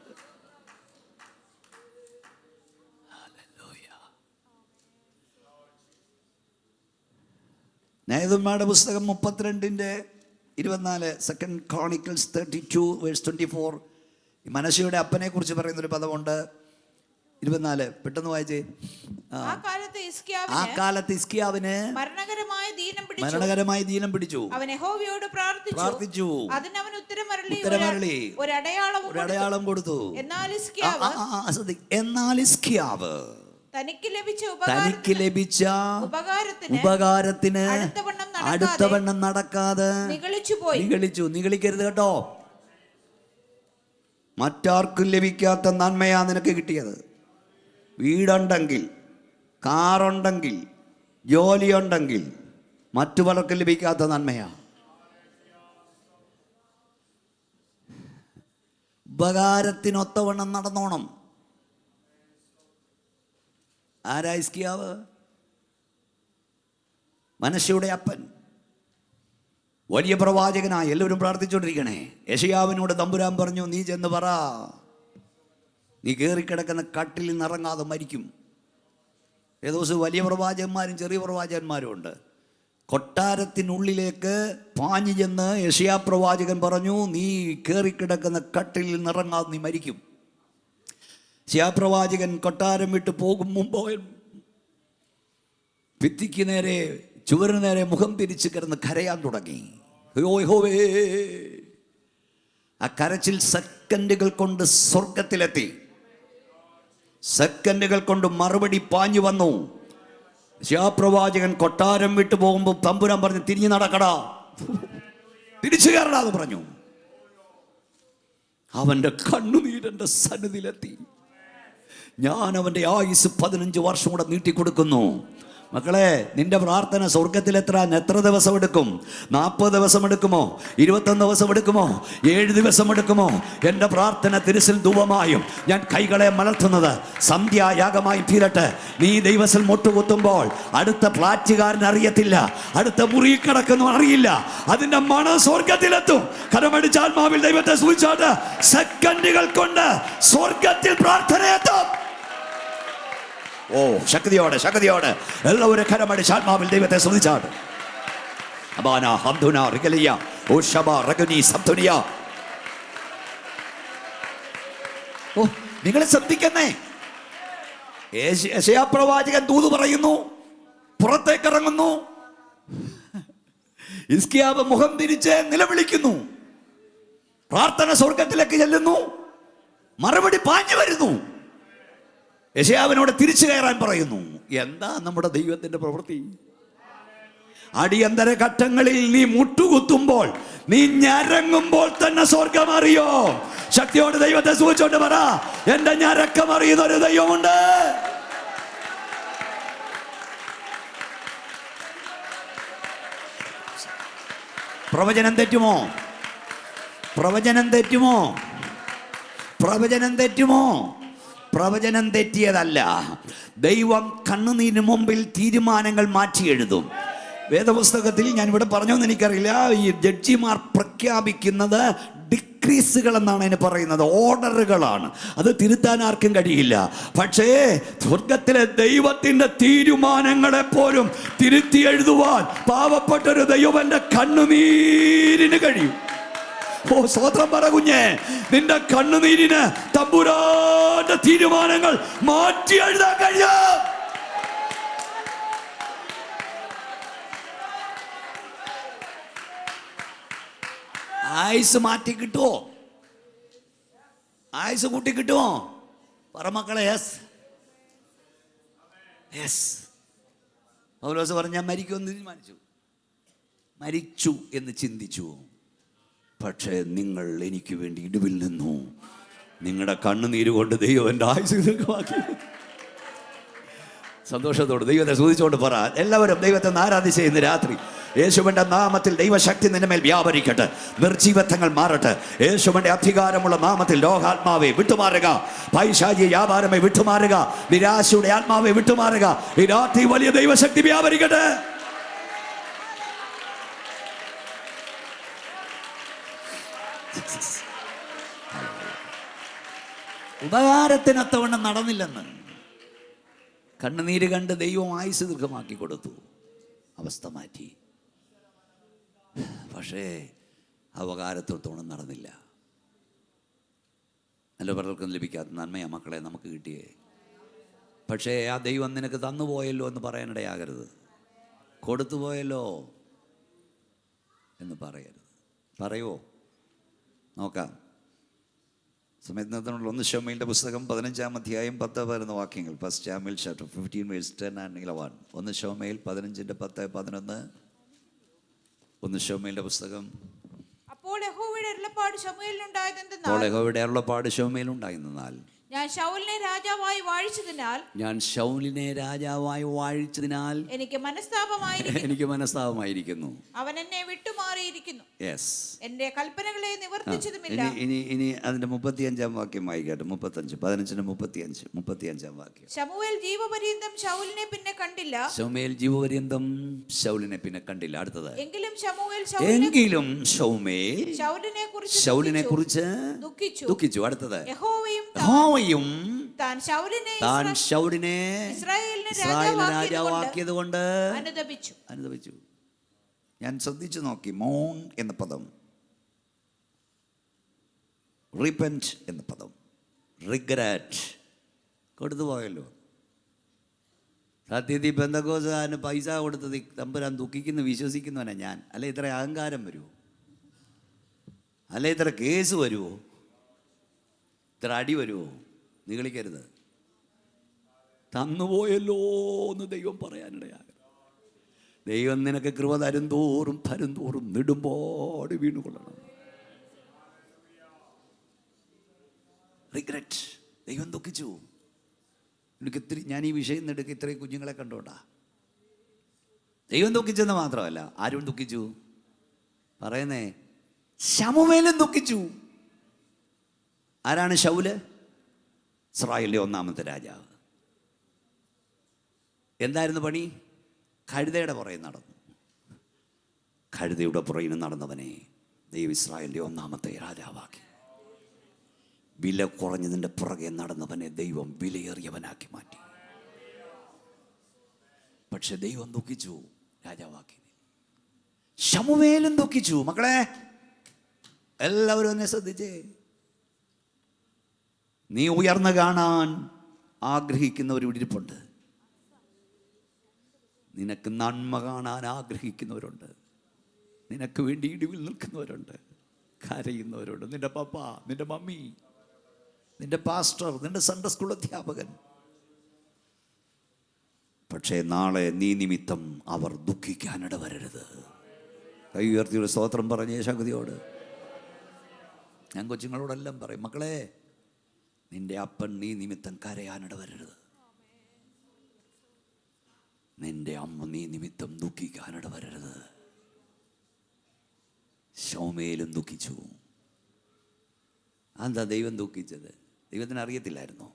ന്യായാധിപന്മാരുടെ പുസ്തകം 32:24, 2 Chronicles 32:24. മനശ്ശെയുടെ അപ്പനെ കുറിച്ച് പറയുന്നൊരു പദമുണ്ട്. 24 പെട്ടെന്ന് വായിച്ചേ. ആ കാലത്ത് ഹിസ്കിയാവിന് മരണകരമായ ദീനം പിടിച്ചു. അവൻ യഹോവയോട് പ്രാർത്ഥിച്ചു. അതിന് അവൻ ഉത്തരമരുളി ഒരു അടയാളം കൊടുത്തു. എന്നാൽ ഹിസ്കിയാവ് തനിക്ക് ലഭിച്ച ഉപകാരത്തിന് അടുത്തവണ്ണം നടക്കാതെ നിഗളിക്കരുത് കേട്ടോ. മറ്റാർക്കും ലഭിക്കാത്ത നന്മയാ നിനക്ക് കിട്ടിയത്. വീടുണ്ടെങ്കിൽ, കാറുണ്ടെങ്കിൽ, ജോലിയുണ്ടെങ്കിൽ മറ്റു പലർക്കും ലഭിക്കാത്ത നന്മയാ. ഉപകാരത്തിനൊത്തവണ്ണം നടന്നോണം. ആരാ ഹിസ്കിയാവ്? മനശ്ശെയുടെ അപ്പൻ, വലിയ പ്രവാചകനായി. എല്ലാവരും പ്രാർത്ഥിച്ചുകൊണ്ടിരിക്കണേ. യെശയ്യാവിനോട് തമ്പുരാൻ പറഞ്ഞു, നീ ചെന്ന് പറ, നീ കയറിക്കിടക്കുന്ന കട്ടിൽ നിന്നിറങ്ങാതെ മരിക്കും. ഏതോ ദിവസം വലിയ പ്രവാചകന്മാരും ചെറിയ പ്രവാചകന്മാരും ഉണ്ട്. കൊട്ടാരത്തിനുള്ളിലേക്ക് പാഞ്ഞു ചെന്ന് യെശയ്യാ പ്രവാചകൻ പറഞ്ഞു, നീ കയറിക്കിടക്കുന്ന കട്ടിൽ നിന്നിറങ്ങാതെ നീ മരിക്കും. യെശയ്യാ പ്രവാചകൻ കൊട്ടാരം വിട്ട് പോകും മുമ്പ് ഭിത്തിക്ക് നേരെ, ചുവരിന് നേരെ മുഖം തിരിച്ച് കിടന്ന് കരയാൻ തുടങ്ങി. യഹോവേ! ആ കരച്ചിൽ സെക്കൻഡുകൾ കൊണ്ട് സ്വർഗത്തിലെത്തി. സെക്കൻഡുകൾ കൊണ്ട് മറുപടി പാഞ്ഞു വന്നു. യെശയ്യാപ്രവാചകൻ കൊട്ടാരം വിട്ടു പോകുമ്പോൾ തമ്പുരാൻ പറഞ്ഞു, തിരിഞ്ഞു നടക്കടാ, തിരിച്ചു കയറടാ എന്ന് പറഞ്ഞു. അവന്റെ കണ്ണുനീരന്റെ സന്നിധിയിലെത്തി. ഞാൻ അവന്റെ ആയുസ് 15 വർഷം കൂടെ നീട്ടിക്കൊടുക്കുന്നു. മക്കളെ, നിന്റെ പ്രാർത്ഥന സ്വർഗത്തിലെത്താൻ എത്ര ദിവസം എടുക്കും? 40 ദിവസം എടുക്കുമോ? 21 ദിവസം എടുക്കുമോ? 7 ദിവസം എടുക്കുമോ? എൻ്റെ പ്രാർത്ഥന തിരുസിൽ ധൂപമായും ഞാൻ കൈകളെ മലർത്തുന്നത് സന്ധ്യായാഗമായും തീരട്ടെ. നീ ദൈവത്തിൽ മുട്ടുകുത്തുമ്പോൾ അടുത്ത ഫ്ലാറ്റുകാരൻ അറിയത്തില്ല, അടുത്ത മുറി കിടക്കുന്നു അറിയില്ല. അതിൻ്റെ മണം സ്വർഗത്തിലെത്തും. കരമടിച്ച ആത്മാവിൽ ദൈവത്തെ സൂചിച്ചാട്ട് സെക്കൻഡുകൾ കൊണ്ട് സ്വർഗത്തിൽ പ്രാർത്ഥനയെത്തും. ഓ, ശക്തിയോടെ ശക്തിയോടെ എല്ലാവരും കരമടിച്ച് ആത്മാവിൽ ദൈവത്തെ ശ്രദ്ധിച്ചാണ്. ഓ, നിങ്ങൾ ശ്രദ്ധിക്കുന്നേ. യെശയ്യാ പ്രവാചകൻ ദൂത് പറയുന്നു, പുറത്തേക്ക് ഇറങ്ങുന്നു. ഹിസ്കിയാവ് മുഖം തിരിച്ച് നിലവിളിക്കുന്നു. പ്രാർത്ഥന സ്വർഗത്തിലേക്ക് ചെല്ലുന്നു. മറുപടി പാഞ്ഞു വരുന്നു. യെശയ്യാവിനോട് തിരിച്ചു കയറാൻ പറയുന്നു. എന്താ നമ്മുടെ ദൈവത്തിന്റെ പ്രവൃത്തി? അടിയന്തര ഘട്ടങ്ങളിൽ നീ മുട്ടുകുത്തുമ്പോൾ, നീ ഞരങ്ങുമ്പോൾ തന്നെ സ്വർഗം അറിയോ. ശക്തിയോട് ദൈവത്തെ സൂചിച്ചോണ്ട് പറ, എന്റെ ഞരക്കം അറിയുന്ന ഒരു ദൈവമുണ്ട്. പ്രവചനം തെറ്റുമോ? പ്രവചനം തെറ്റുമോ? പ്രവചനം തെറ്റുമോ? പ്രവചനം തെറ്റിയതല്ല. ദൈവം കണ്ണുനീരിന് മുമ്പിൽ തീരുമാനങ്ങൾ മാറ്റി എഴുതും. വേദപുസ്തകത്തിൽ ഞാൻ ഇവിടെ പറഞ്ഞോന്ന് എനിക്കറിയില്ല, ഈ ജഡ്ജിമാർ പ്രഖ്യാപിക്കുന്നത് ഡിക്രീസുകൾ എന്നാണ് അതിന് പറയുന്നത്, ഓർഡറുകളാണ്. അത് തിരുത്താൻ ആർക്കും കഴിയില്ല. പക്ഷേ സ്വർഗത്തിലെ ദൈവത്തിന്റെ തീരുമാനങ്ങളെപ്പോലും തിരുത്തി എഴുതുവാൻ പാവപ്പെട്ടൊരു ദൈവന്റെ കണ്ണുനീരിന് കഴിയും. ഓ, സ്വതന്ത്രം പറ കുഞ്ഞെ, നിന്റെ കണ്ണുനീരിന് തമ്പുരാന്റെ തീരുമാനങ്ങൾ മാറ്റി എഴുതാൻ കഴിയും. ആയുസ് മാറ്റി കിട്ടുമോ? ആയുസ് കൂട്ടി കിട്ടുമോ? പറ മക്കളെ. Yes yes. പൗലോസ് പറഞ്ഞ ഞാൻ മരിക്കുമെന്ന് തീരുമാനിച്ചു, മരിച്ചു എന്ന് ചിന്തിച്ചു. പക്ഷേ നിങ്ങൾ എനിക്ക് വേണ്ടി ഇടിവിൽ നിന്നു. നിങ്ങളുടെ കണ്ണുനീര് കൊണ്ട് ദൈവം എൻ്റെ ആയുസ് ദീർഘമാക്കി. സന്തോഷത്തോട് ദൈവത്തെ സ്തുതിച്ചുകൊണ്ട് പറ. എല്ലാവരും ദൈവത്തെ ആരാധിച്ച് ഇന്ന് രാത്രി യേശുവിൻ്റെ നാമത്തിൽ ദൈവശക്തി നിന്റെ മേൽ വ്യാപരിക്കട്ടെ. നിർജീവത്വങ്ങൾ മാറട്ടെ. യേശുവിൻ്റെ അധികാരമുള്ള നാമത്തിൽ രോഗാത്മാവെ വിട്ടുമാറുക, പൈശാചിക വ്യാപാരമേ വിട്ടുമാറുക, നിരാശയുടെ ആത്മാവെ വിട്ടുമാറുക. ഈ രാത്രി വലിയ ദൈവശക്തി വ്യാപരിക്കട്ടെ. ഉപകാരത്തിനത്തവണ്ണം നടന്നില്ലെന്ന് കണ്ണുനീര് കണ്ട് ദൈവം ആയുസ് ദീർഘമാക്കി കൊടുത്തു, അവസ്ഥ മാറ്റി. പക്ഷേ ഉപകാരത്തോളം നടന്നില്ല. നല്ല പലർക്കും ലഭിക്കാത്ത നന്മയാ മക്കളെ നമുക്ക് കിട്ടിയേ. പക്ഷേ ആ ദൈവം നിനക്ക് തന്നുപോയല്ലോ എന്ന് പറയാനിടയാകരുത്. കൊടുത്തു പോയല്ലോ എന്ന് പറയരുത്. പറയുമോ? നോക്കാം. സമയത്തിനുള്ള 1 ശമൂവേലിന്റെ പുസ്തകം 15-ാം അധ്യായം 10-11 വാക്യങ്ങൾ. 1 Samuel chapter 15 verse 10 and 11. 1 ശമൂവേൽ 15:10-11. 1 ശമൂവേലിന്റെ പുസ്തകം. അപ്പോൾ യഹോവയുടെ അരുളപ്പാട് ശമൂവേലിനുണ്ടായതെന്നാൽ, ഞാൻ ശൗലിനെ രാജാവായി വാഴിച്ചതിനാൽ എനിക്ക് മനസ്താപമായിരിക്കുന്നു. അവൻ എന്നെ വിട്ടുമാറിയിരിക്കുന്നു. എന്റെ കൽപ്പനകളെ നിവർത്തിച്ചതുമില്ല. ഇനി അതിന്റെ 35-ാം വാക്യം വായിക്കട്ടെ. 15:35 വാക്യം. ശമൂവേൽ ജീവപര്യന്തം ശൗലിനെ പിന്നെ കണ്ടില്ല. അടുത്തത്. എങ്കിലും ശൗലിനെ കുറിച്ച് ദുഃഖിച്ചു. അടുത്തത്. യഹോവയും താൻ ശൗലിനെ ഇസ്രായേലിന് രാജാവാക്കിയത് കൊണ്ട് അനുതപിച്ചു. ഞാൻ ശ്രദ്ധിച്ചു നോക്കി. മോൺ എന്ന പദം, റിപ്പന്റ് എന്ന പദം, റിഗ്രറ്റ് കൊടുത്തു പോയല്ലോ. സത്യത്തിൽ പെന്തക്കോസ്തുകാരന് പൈസ കൊടുത്തത് തമ്പുരാൻ ദുഃഖിക്കുന്നു വിശ്വസിക്കുന്നവനാ ഞാൻ. അല്ലെ ഇത്ര അഹങ്കാരം വരുമോ? അല്ലെ ഇത്ര കേസ് വരുമോ? ഇത്ര അടി വരുമോ? നിഗളിക്കരുത്. തന്നുപോയല്ലോ എന്ന് ദൈവം പറയാനിടയാകരുത്. ദൈവം നിനക്ക് കൃപ തരുംതോറും നെടുമ്പോട് വീണുകൊള്ളണം. റിഗ്രറ്റ്. ദൈവം ദുഃഖിച്ചു. ഞാൻ ഈ വിഷയം നെടുക്ക് ഇത്രയും കുഞ്ഞുങ്ങളെ കണ്ടോണ്ടാ. ദൈവം ദുഃഖിച്ചെന്ന് മാത്രമല്ല, ആരും ദുഃഖിച്ചു? പറയുന്നേ, ശമൂവേലും ദുഃഖിച്ചു. ആരാണ് ശൗല്? ഇസ്രായേലിലെ 1-ാമത്തെ രാജാവ്. എന്തായിരുന്നു പണി? കഴുതയുടെ പുറകെ നടന്നു. കഴുതയുടെ പുറകിന് നടന്നവനെ ദൈവം ഇസ്രായേലിലെ 1-ാമത്തെ രാജാവാക്കി. വില കുറഞ്ഞതിൻ്റെ പുറകെ നടന്നവനെ ദൈവം വിലയേറിയവനാക്കി മാറ്റി. പക്ഷെ ദൈവം ദുഃഖിച്ചു, രാജാവാക്കി. ശമൂവേലും ദുഃഖിച്ചു. മക്കളെ എല്ലാവരും എന്നെ ശ്രദ്ധിച്ചേ. നീ ഉയർന്നു കാണാൻ ആഗ്രഹിക്കുന്നവർ ഇരിപ്പുണ്ട്. നിനക്ക് നന്മ കാണാൻ ആഗ്രഹിക്കുന്നവരുണ്ട്. നിനക്ക് വേണ്ടി ഇടിവിൽ നിൽക്കുന്നവരുണ്ട്, കരയുന്നവരുണ്ട്. നിന്റെ പപ്പ, നിന്റെ മമ്മി, നിന്റെ പാസ്റ്റർ, നിന്റെ സൺഡേ സ്കൂൾ അധ്യാപകൻ. പക്ഷേ നാളെ നീ നിമിത്തം അവർ ദുഃഖിക്കാനിട വരരുത്. കൈ ഉയർത്തിയുടെ സ്തോത്രം പറഞ്ഞേ ശക്തിയോട്. ഞാൻ കൊച്ചുങ്ങളോടെല്ലാം പറയും, മക്കളെ, നിന്റെ അപ്പൻ നീ നിമിത്തം കരയാനിട വരരുത്. നിന്റെ അമ്മ നീ നിമിത്തം ദുഃഖിക്കാനിട വരരുത്. ശമൂവേലും ദുഃഖിച്ചു. എന്താ ദൈവം ദുഃഖിച്ചത്? ദൈവത്തിന് അറിയത്തില്ലായിരുന്നോ?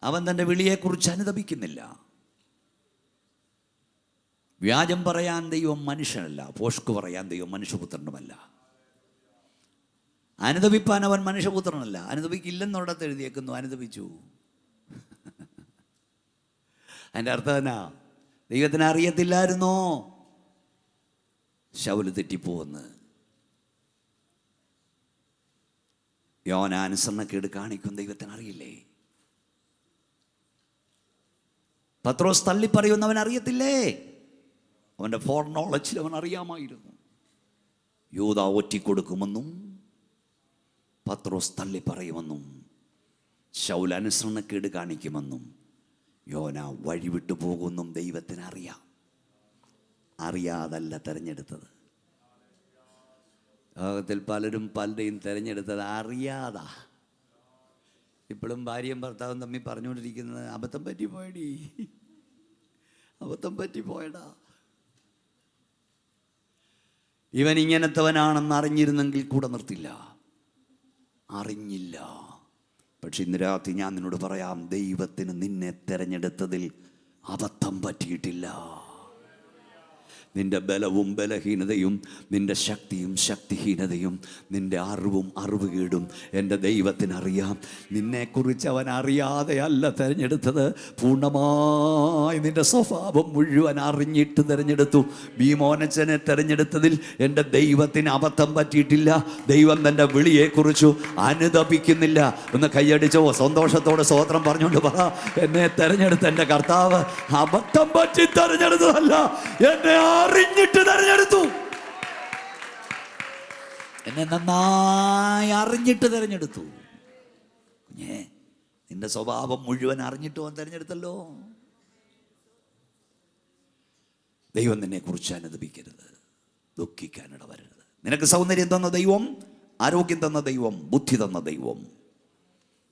അവൻ തൻ്റെ വിളിയെക്കുറിച്ച് അനുതപിക്കുന്നില്ല. വ്യാജം പറയാൻ ദൈവം മനുഷ്യനല്ല, പോഷ്ക് പറയാൻ ദൈവം മനുഷ്യപുത്രനുമല്ല. അനുതപിപ്പാൻ അവൻ മനുഷ്യപുത്രനല്ല. അനുതപിക്കില്ലെന്നോടത്ത് എഴുതിയേക്കുന്നു, അനുതപിച്ചു. അതിൻ്റെ അർത്ഥം എന്നാ? ദൈവത്തിന് അറിയത്തില്ലായിരുന്നോ ശൗല് തെറ്റിപ്പോവെന്ന്? യോന അനുസരണക്കേട് കാണിക്കും ദൈവത്തിന് അറിയില്ലേ? പത്രോസ് തള്ളിപ്പറയുന്നവൻ അറിയത്തില്ലേ? അവൻ്റെ ഫോർ നോളജിൽ അവൻ അറിയാമായിരുന്നു. യൂദാ ഒറ്റിക്കൊടുക്കുമെന്നും പത്രോസ് തള്ളിപ്പറയുമെന്നും ശൗൽ അനുസരണക്കേട് കാണിക്കുമെന്നും യോന വഴിവിട്ടു പോകുമെന്നും ദൈവത്തിന് അറിയാം. അറിയാതല്ല തിരഞ്ഞെടുത്തത്. ലോകത്തിൽ പലരും പലരെയും തിരഞ്ഞെടുത്തത് അറിയാതാ. ഇപ്പോഴും ഭാര്യയും ഭർത്താവും തമ്മിൽ പറഞ്ഞുകൊണ്ടിരിക്കുന്നത്, അബദ്ധം പറ്റിപ്പോയടി, അബദ്ധം പറ്റിപ്പോയടാ. ഇവൻ ഇങ്ങനത്തവനാണെന്ന് അറിഞ്ഞിരുന്നെങ്കിൽ കൂടെ നിർത്തില്ല. അറിഞ്ഞില്ല. പക്ഷെ ഇന്ന് രാത്രി ഞാൻ നിന്നോട് പറയാം, ദൈവത്തിന് നിന്നെ തിരഞ്ഞെടുത്തതിൽ അബദ്ധം പറ്റിയിട്ടില്ല. നിന്റെ ബലവും ബലഹീനതയും, നിന്റെ ശക്തിയും ശക്തിഹീനതയും, നിന്റെ അറിവും അറിവുകേടും എൻ്റെ ദൈവത്തിനറിയാം. നിന്നെക്കുറിച്ച് അവൻ അറിയാതെയല്ല തിരഞ്ഞെടുത്തത്. പൂർണ്ണമായി നിന്റെ സ്വഭാവം മുഴുവൻ അറിഞ്ഞിട്ട് തിരഞ്ഞെടുത്തു. ഭീമോനച്ചനെ തിരഞ്ഞെടുത്തതിൽ എൻ്റെ ദൈവത്തിന് അബദ്ധം പറ്റിയിട്ടില്ല. ദൈവം തൻ്റെ വിളിയെക്കുറിച്ചു അനുതപിക്കുന്നില്ല. ഒന്ന് കൈയടിച്ചോ, സന്തോഷത്തോടെ സ്തോത്രം പറഞ്ഞുകൊണ്ട് പറ, എന്നെ തിരഞ്ഞെടുത്ത എൻ്റെ കർത്താവ് അബദ്ധം പറ്റി തിരഞ്ഞെടുത്തതല്ല, എന്നെ അറിഞ്ഞിട്ട് തിരഞ്ഞെടുത്തു. എന്നെ നന്നായി അറിഞ്ഞിട്ട് തിരഞ്ഞെടുത്തു. നിന്റെ സ്വഭാവം മുഴുവൻ അറിഞ്ഞിട്ട് അവൻ തിരഞ്ഞെടുത്തല്ലോ. ദൈവം നിന്നെ കുറിച്ച് അനുദപിക്കരുത്, ദുഃഖിക്കാനിട വരരുത്. നിനക്ക് സൗന്ദര്യം തന്ന ദൈവം, ആരോഗ്യം തന്ന ദൈവം, ബുദ്ധി തന്ന ദൈവം,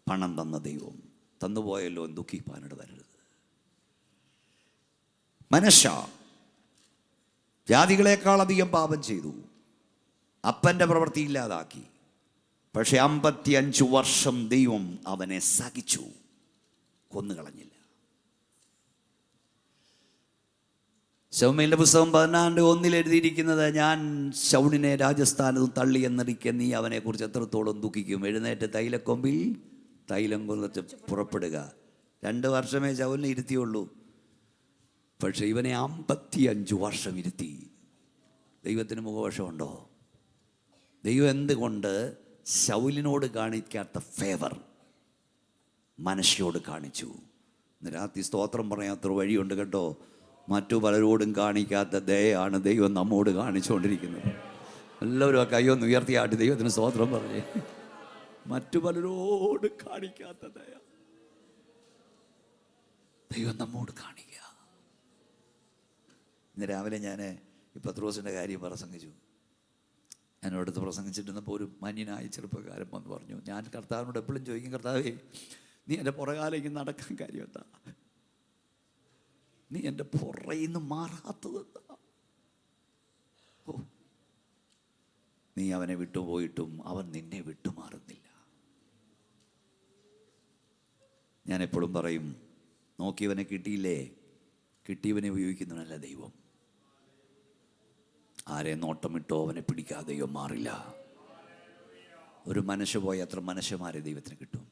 പണം തന്ന ദൈവം തന്നുപോയല്ലോ, ദുഃഖിപ്പാനിട വരരുത്. മനശ്ശ ജാതികളെക്കാൾ അധികം പാപം ചെയ്തു, അപ്പൻ്റെ പ്രവൃത്തി ഇല്ലാതാക്കി. പക്ഷെ 55 വർഷം ദൈവം അവനെ സഹിച്ചു, കൊന്നുകളഞ്ഞില്ല. ശമൂവേലിന്റെ പുസ്തകം 14:1 എഴുതിയിരിക്കുന്നത്, ഞാൻ ശൗലിനെ രാജസ്ഥാനത്തും തള്ളി എന്നറിയിക്കാൻ നീ അവനെക്കുറിച്ച് എത്രത്തോളം ദുഃഖിക്കും. എഴുന്നേറ്റ് തൈലക്കൊമ്പിൽ തൈലം കൊന്നിട്ട് പുറപ്പെടുക. 2 വർഷമേ ശൗലിനെ ഇരുത്തിയുള്ളൂ. പക്ഷെ ഇവനെ 55 വർഷം ഇരുത്തി. ദൈവത്തിന് മുഖവശമുണ്ടോ? ദൈവം എന്തുകൊണ്ട് ശൗലിനോട് കാണിക്കാത്ത ഫേവർ മനശ്ശയോട് കാണിച്ചു? ഇന്ന് രാത്രി സ്തോത്രം പറയാത്തൊരു വഴിയുണ്ട് കേട്ടോ. മറ്റു പലരോടും കാണിക്കാത്ത ദയയാണ് ദൈവം നമ്മോട് കാണിച്ചുകൊണ്ടിരിക്കുന്നത്. എല്ലാവരും ആ കൈയൊന്ന് ഉയർത്തിയാട്ടി ദൈവത്തിന് സ്തോത്രം പറഞ്ഞേ. മറ്റു പലരോട് കാണിക്കാത്ത ദയ ദൈവം നമ്മോട് കാണിക്കുക. ഇന്ന് രാവിലെ ഞാൻ ഈ പത്രോസിൻ്റെ കാര്യം പ്രസംഗിച്ചു. എന്നോടത്ത് പ്രസംഗിച്ചിരുന്നപ്പോൾ ഒരു മാന്യനായ ചെറുപ്പക്കാരൻ വന്ന് പറഞ്ഞു, ഞാൻ കർത്താവിനോട് എപ്പോഴും ചോദിക്കും, കർത്താവേ നീ എൻ്റെ പുറകാലേക്ക് നടക്കാൻ കാര്യം എന്താ? നീ എൻ്റെ പുറയിൽ നിന്ന് മാറാത്തത്. ഓ, നീ അവനെ വിട്ടുപോയിട്ടും അവൻ നിന്നെ വിട്ടുമാറുന്നില്ല. ഞാൻ എപ്പോഴും പറയും, നോക്കിയവനെ കിട്ടിയില്ലേ, കിട്ടിയവനെ ഉപയോഗിക്കുന്നവനല്ല ദൈവം. ആരെ നോട്ടമിട്ടോ അവനെ പിടിക്കാതെ ദൈവം മാറില്ല. ഒരു മനുഷ്യ പോയ എത്ര മനുഷ്യന്മാരെ ദൈവത്തിന് കിട്ടും.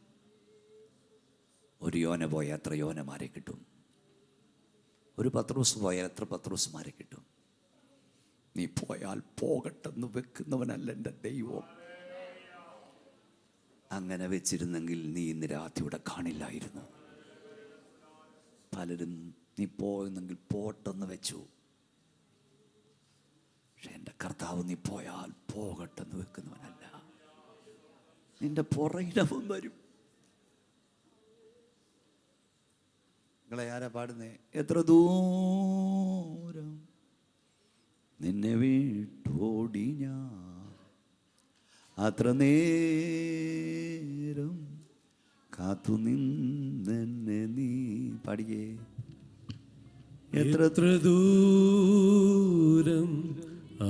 ഒരു യോന പോയ എത്ര യോനമാരെ കിട്ടും. ഒരു പത്രോസ് പോയാൽ എത്ര പത്രോസുമാരെ കിട്ടും. നീ പോയാൽ പോകട്ടെന്ന് വെക്കുന്നവനല്ല എൻ്റെ ദൈവം. അങ്ങനെ വെച്ചിരുന്നെങ്കിൽ നീ ഇന്ന് രാത്രി ഇവിടെ കാണില്ലായിരുന്നു. പലരും നീ പോയെന്നെങ്കിൽ പോട്ടെന്ന് വെച്ചു. പക്ഷെ എൻ്റെ കർത്താവ് നീ പോയാൽ പോകട്ടെന്ന് വെക്കുന്നവനല്ല. നിന്റെ പുറയിടവും വരും. നിങ്ങളെ ആരാ പാടുന്നേ? എത്ര ദൂരം നിന്നെ വിട്ടോടി ഞാൻ, അത്ര നേരം കാത്തു നിന്നെ നീ. പാടിയേ. എത്ര ദൂരം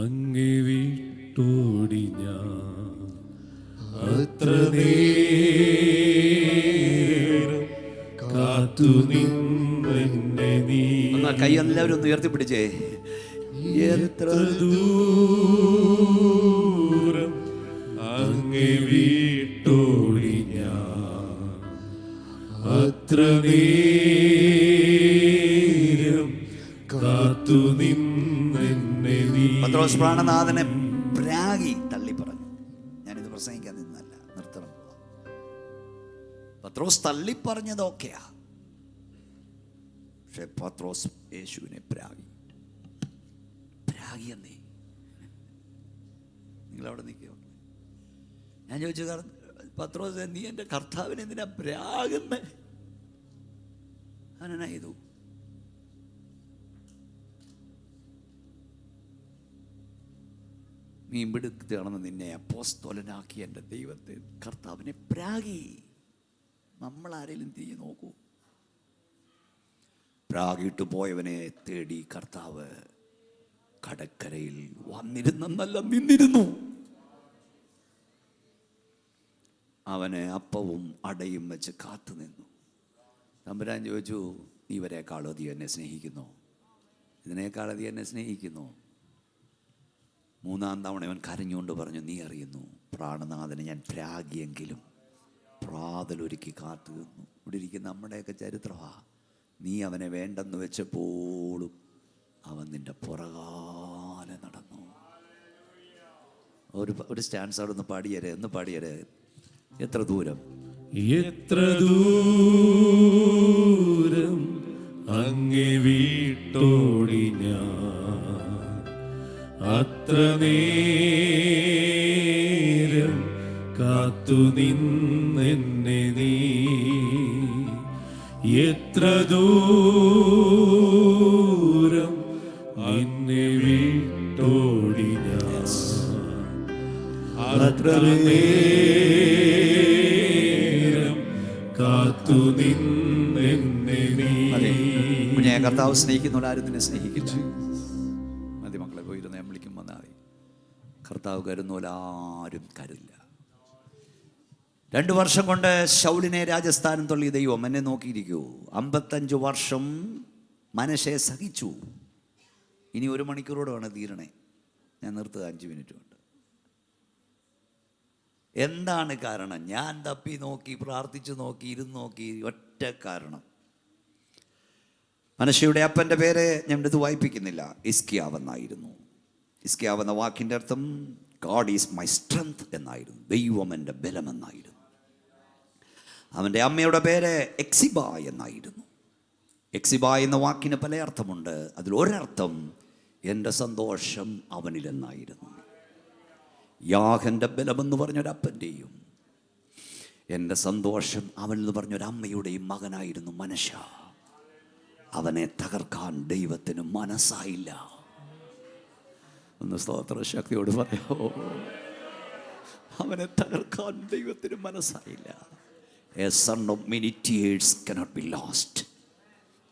അങ്ങേ വിട്ടോടി ഞാൻ, അത്ര നേരം കാത്തു നിന്നെ നീ. എന്നാ കൈ എല്ലാവരും ഒന്ന് ഉയർത്തിപ്പിടിച്ചേ. എത്ര ദൂരം അങ്ങേ വിട്ടോടി ഞാൻ, അത്ര നേരം കാത്തു നിന്നെ നീ. പത്രോസ് പ്രാണനാഥനെ പ്രാഗി തള്ളി പറഞ്ഞു. ഞാനിത് പ്രസംഗിക്കാൻ നിന്നല്ല, നിർത്തണം. പത്രോസ് തള്ളി പറഞ്ഞതൊക്കെയാ. പക്ഷെ പത്രോസ് യേശുവിനെ പ്രാഗി. പ്രാഗിയെന്നേ. നിങ്ങളവിടെ നിൽക്കുക. ഞാൻ ചോദിച്ചു, പത്രോസ് നീ എൻ്റെ കർത്താവിനെ എന്തിനാ പ്രാഗുന്നേ? അവനെന്നാ ചെയ്തു? മീൻപിടുത്തയാണെന്ന് നിന്നെ അപ്പോസ്തലനാക്കി എൻ്റെ ദൈവത്തെ കർത്താവിനെ പ്രാഗി. നമ്മളാരെങ്കിലും തിരിഞ്ഞു നോക്കൂ. പ്രാഗിട്ട് പോയവനെ തേടി കർത്താവ് കടക്കരയിൽ വന്നിരുന്നെന്നല്ല, നിന്നിരുന്നു. അവന് അപ്പവും അടയും വെച്ച് കാത്തു നിന്നു. തമ്പുരാൻ ചോദിച്ചു, നീ ഇവരെക്കാൾ അധികം എന്നെ സ്നേഹിക്കുന്നു? ഇതിനേക്കാൾ അധികം എന്നെ സ്നേഹിക്കുന്നു? മൂന്നാം തവണ അവൻ കരഞ്ഞുകൊണ്ട് പറഞ്ഞു, നീ അറിയുന്നു പ്രാണനാഥനെ ഞാൻ പ്രാഗിയെങ്കിലും പ്രാതലൊരുക്കി കാത്തു നിന്നു. ഇവിടെ ഇരിക്കുന്ന നമ്മുടെയൊക്കെ ചരിത്രമാ. നീ അവനെ വേണ്ടെന്ന് വെച്ചപ്പോഴും അവൻ നിന്റെ പുറകാലെ നടന്നു. ഒരു സ്റ്റാൻസ് അവിടെ ഒന്ന് പാടിയരെ, ഒന്ന് പാടിയരെ. എത്ര ദൂരം, എത്ര ദൂരം അങ്ങേ വിട്ടോടി ഞാൻ, അത്ര നേരം കാത്തു നിന്നെ നീ. എത്ര ദൂരം എന്നെ വിട്ടോടി ഞാൻ, അത്ര നേരം കാത്തു നിന്നെ നീ. ഞാൻ കർത്താവ് സ്നേഹിക്കുന്നവർ ആരും നിന്നെ സ്നേഹിക്കില്ല. മതി മക്കളെ, പോയിരുന്ന ഞാൻ വിളിക്കും വന്നാൽ മതി. കർത്താവ് കരുന്നോല ആരും കരുതില്ല. 2 വർഷം കൊണ്ട് ശൗലിനെ രാജസ്ഥാനം തള്ളിയ ദൈവം എന്നെ നോക്കിയിരിക്കൂ. 55 വർഷം മനശ്ശയെ സഹിച്ചു. ഇനി 1 മണിക്കൂറോടെ വേണം തീരണേ. ഞാൻ നിർത്തുക 5 മിനിറ്റ് കൊണ്ട്. എന്താണ് കാരണം? ഞാൻ തപ്പി നോക്കി, പ്രാർത്ഥിച്ചു നോക്കി, ഇരുന്ന് നോക്കി. ഒറ്റ കാരണം. മനശ്ശയുടെ അപ്പൻ്റെ പേര് ഞാൻ ഇത് വായിപ്പിക്കുന്നില്ല, ഇസ്കിയാവെന്നായിരുന്നു. ഇസ്കിയാവെന്ന വാക്കിൻ്റെ അർത്ഥം ഗോഡ് ഈസ് മൈ സ്ട്രെങ്ത് എന്നായിരുന്നു. ദൈവം എൻ്റെ ബലമെന്നായിരുന്നു. അവൻ്റെ അമ്മയുടെ പേര് എക്സിബ എന്നായിരുന്നു. എക്സിബ എന്ന വാക്കിന് പല അർത്ഥമുണ്ട്. അതിലൊരർത്ഥം എൻ്റെ സന്തോഷം അവനിലെന്നായിരുന്നു. യാഹൻ്റെ ബലമെന്ന് പറഞ്ഞൊരപ്പൻ്റെയും എൻ്റെ സന്തോഷം അവനെന്ന് പറഞ്ഞൊരമ്മയുടെയും മകനായിരുന്നു മനശ്ശ. അവനെ തകർക്കാൻ ദൈവത്തിന് മനസ്സായില്ല. ഒന്ന് സ്തോത്ര ശക്തിയോട് പറയാമോ? അവനെ തകർക്കാൻ ദൈവത്തിന് മനസ്സായില്ല. A son of many tears cannot be lost.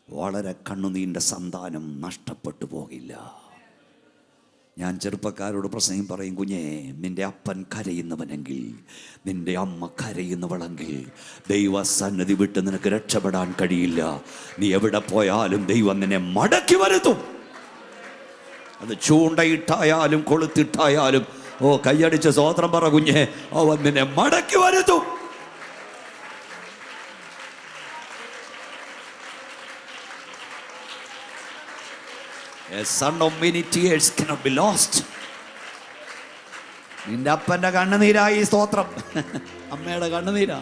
വളരെ കണ്ണുനീരിൻ്റെ സന്താനം നഷ്ടപ്പെട്ടു പോകില്ല. ഞാൻ ചെറുപ്പക്കാരോട് പ്രസംഗം പറയും, കുഞ്ഞേ, നിന്റെ അപ്പൻ കരയുന്നവനെങ്കിൽ, നിന്റെ അമ്മ കരയുന്നവളെങ്കിൽ ദൈവസന്നിധി വിട്ട് നിനക്ക് രക്ഷപ്പെടാൻ കഴിയില്ല. നീ എവിടെ പോയാലും ദൈവം നിന്നെ മടക്കി വരുത്തും. അത് ചൂണ്ടയിട്ടായാലും കൊളുത്തിട്ടായാലും, കൈയടിച്ച് സ്തോത്രം പറ കുഞ്ഞേ, അവൻ നിന്നെ മടക്കി വരുത്തും. A son of many tears cannot be lost. നിന്റെ അപ്പന്റെ കണ്ണുനീരായി സ്തോത്രം, അമ്മയുടെ കണ്ണുനീരാ.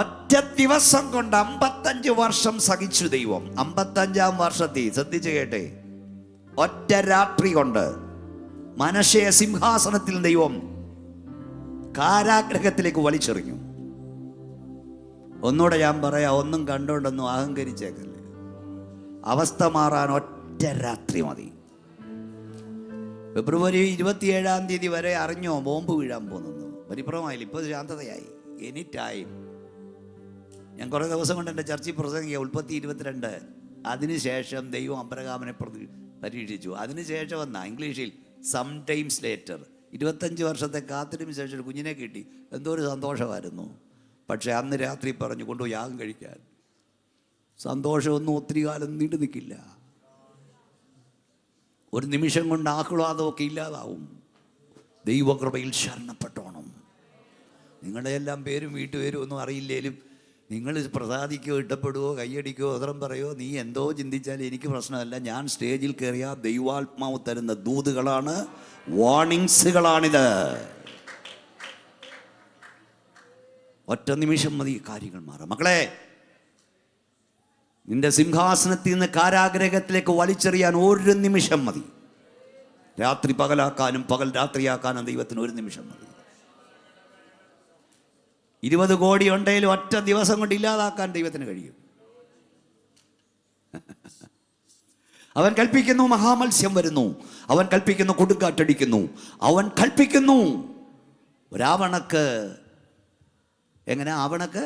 ഒറ്റ ദിവസം കൊണ്ട് 55 വർഷം സഹിച്ചു ദൈവം. 55-ാം വർഷത്തിൽ ശ്രദ്ധിച്ചു കേട്ടെ, ഒറ്റ രാത്രി കൊണ്ട് മനശ്ശയെ സിംഹാസനത്തിൽ ദൈവം കാരാഗ്രഹത്തിലേക്ക് വലിച്ചെറിഞ്ഞു. ഒന്നുകൂടെ ഞാൻ പറയാം, ഒന്നും കണ്ടോണ്ടൊന്നും അഹങ്കരിച്ചേക്കല്ലേ. അവസ്ഥ മാറാൻ ഒറ്റ രാത്രി മതി. ഫെബ്രുവരി 27-ാം തീയതി വരെ അറിഞ്ഞോ ബോംബ് വീഴാൻ പോകുന്നു? പരിഭ്രമമായില്ല. ഇപ്പോൾ ശാന്തതയായി. Any time. ഞാൻ കുറേ ദിവസം കൊണ്ട് എൻ്റെ ചർച്ചിൽ പ്രസംഗിക്കുക, ഉൽപ്പത്തി 22. അതിനുശേഷം ദൈവം അബ്രഹാമിനെ പരീക്ഷിച്ചു. അതിനുശേഷം വന്ന ഇംഗ്ലീഷിൽ സം ടൈംസ് ലേറ്റർ, 25 വർഷത്തെ കാത്തിരിന് ശേഷം ഒരു കുഞ്ഞിനെ കിട്ടി. എന്തോ ഒരു സന്തോഷമായിരുന്നു. പക്ഷെ അന്ന് രാത്രി പറഞ്ഞു കൊണ്ടുപോയി യാഗം കഴിക്കാൻ. സന്തോഷമൊന്നും ഒത്തിരി കാലം നീണ്ടു നിൽക്കില്ല. ഒരു നിമിഷം കൊണ്ട് ആഹ്ലാദമൊക്കെ ഇല്ലാതാവും. ദൈവകൃപയിൽ ശരണപ്പെട്ടോണം. നിങ്ങളുടെ എല്ലാം പേരും വീട്ടുപേരും ഒന്നും അറിയില്ലേലും നിങ്ങൾ പ്രസാദിക്കോ, ഇഷ്ടപ്പെടുകയോ, കയ്യടിക്കോ, ഉദരം പറയോ, നീ എന്തോ ചിന്തിച്ചാലും എനിക്ക് പ്രശ്നമല്ല. ഞാൻ സ്റ്റേജിൽ കയറിയ ദൈവാത്മാവ് തരുന്ന ദൂതുകളാണ്, വാർണിങ്സുകളാണിത്. ഒറ്റ നിമിഷം മതി കാര്യങ്ങൾ മാറാം. മക്കളെ, നിന്റെ സിംഹാസനത്തിൽ നിന്ന് കാരാഗ്രഹത്തിലേക്ക് വലിച്ചെറിയാൻ ഒരു നിമിഷം മതി. രാത്രി പകലാക്കാനും പകൽ രാത്രിയാക്കാനും ദൈവത്തിന് ഒരു നിമിഷം മതി. 20 കോടി ഉണ്ടെങ്കിലും ഒറ്റ ദിവസം കൊണ്ട് ഇല്ലാതാക്കാൻ ദൈവത്തിന് കഴിയും. അവൻ കൽപ്പിക്കുന്നു, മഹാമത്സ്യം വരുന്നു. അവൻ കൽപ്പിക്കുന്നു, കൊടുങ്കാറ്റടിക്കുന്നു. അവൻ കൽപ്പിക്കുന്നു, ഒരാവണക്ക് എങ്ങനെ ആവണക്ക്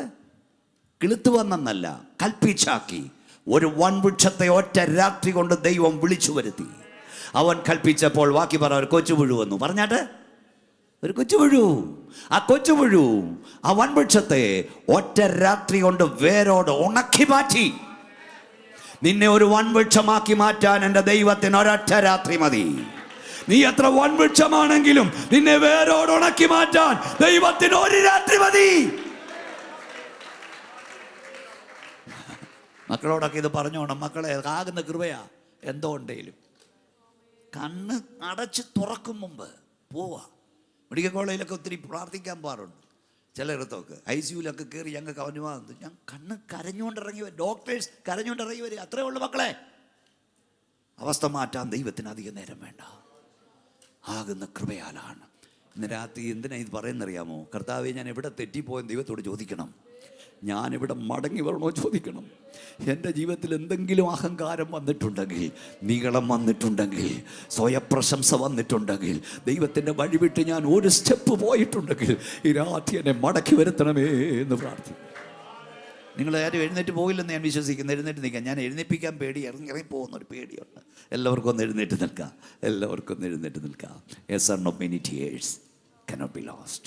കിളുത്തു വന്നെന്നല്ല, കൽപ്പിച്ചാക്കി. ഒരു വൻവൃക്ഷത്തെ ഒറ്റ രാത്രി കൊണ്ട് ദൈവം വിളിച്ചു വരുത്തി. അവൻ കൽപ്പിച്ചപ്പോൾ ബാക്കി പറ, ഒരു കൊച്ചുപുഴു വന്നു. പറഞ്ഞാട്ട് ഒരു കൊച്ചുപുഴു. ആ കൊച്ചുപുഴു ആ വൻവൃക്ഷത്തെ ഒറ്റ രാത്രി കൊണ്ട് വേരോട് ഉണക്കി മാറ്റി. നിന്നെ ഒരു വൻവൃക്ഷമാക്കി മാറ്റാൻ എൻ്റെ ദൈവത്തിന് ഒരൊറ്റ രാത്രി മതി. നീ എത്ര വൻവൃക്ഷമാണെങ്കിലും നിന്നെ വേരോട് ഉണക്കി മാറ്റാൻ ദൈവത്തിന് ഒരു രാത്രി മതി. മക്കളോടൊക്കെ ഇത് പറഞ്ഞോണം. മക്കളെ, ആകുന്ന കൃപയാ. എന്തോ ഉണ്ടെങ്കിലും കണ്ണ് അടച്ച് തുറക്കും മുമ്പ് പോവാ. മെഡിക്കൽ കോളേജിലൊക്കെ ഒത്തിരി പ്രാർത്ഥിക്കാൻ പാടുണ്ട്. ചിലയിടത്തൊക്കെ ICUലൊക്കെ കയറി ഞങ്ങൾക്ക് അനുവാദം. ഞാൻ കണ്ണ് കരഞ്ഞുകൊണ്ടിറങ്ങി വരും, ഡോക്ടേഴ്സ് കരഞ്ഞുകൊണ്ടിറങ്ങി വരും. അത്രേ ഉള്ളൂ മക്കളെ. അവസ്ഥ മാറ്റാൻ ദൈവത്തിന് അധികം നേരം വേണ്ട. ആകുന്ന കൃപയാലാണ്. ഇന്ന് രാത്രി എന്തിനാ ഇത് പറയുന്നറിയാമോ? കർത്താവേ, ഞാൻ എവിടെ തെറ്റിപ്പോയെന്ന് ദൈവത്തോട് ചോദിക്കണം. ഞാനിവിടെ മടങ്ങി വരണോ ചോദിക്കണം. എൻ്റെ ജീവിതത്തിൽ എന്തെങ്കിലും അഹങ്കാരം വന്നിട്ടുണ്ടെങ്കിൽ, നീളം വന്നിട്ടുണ്ടെങ്കിൽ, സ്വയപ്രശംസ വന്നിട്ടുണ്ടെങ്കിൽ, ദൈവത്തിൻ്റെ വഴിവിട്ട് ഞാൻ ഒരു സ്റ്റെപ്പ് പോയിട്ടുണ്ടെങ്കിൽ, ഈ രാത്രി എന്നെ മടക്കി വരുത്തണമേ എന്ന് പ്രാർത്ഥിക്കും. നിങ്ങൾ ആരും എഴുന്നേറ്റ് പോയില്ലെന്ന് ഞാൻ വിശ്വസിക്കുന്നു. എഴുന്നേറ്റ് നിൽക്കാം. ഞാൻ എഴുന്നേൽപ്പിക്കാൻ പേടി, ഇറങ്ങി പോകുന്നൊരു പേടിയുണ്ട്. എല്ലാവർക്കും ഒന്ന് എഴുന്നേറ്റ് നിൽക്കാം. എല്ലാവർക്കും ഒന്ന് എഴുന്നേറ്റ് നിൽക്കാം. A son of many tears cannot be lost.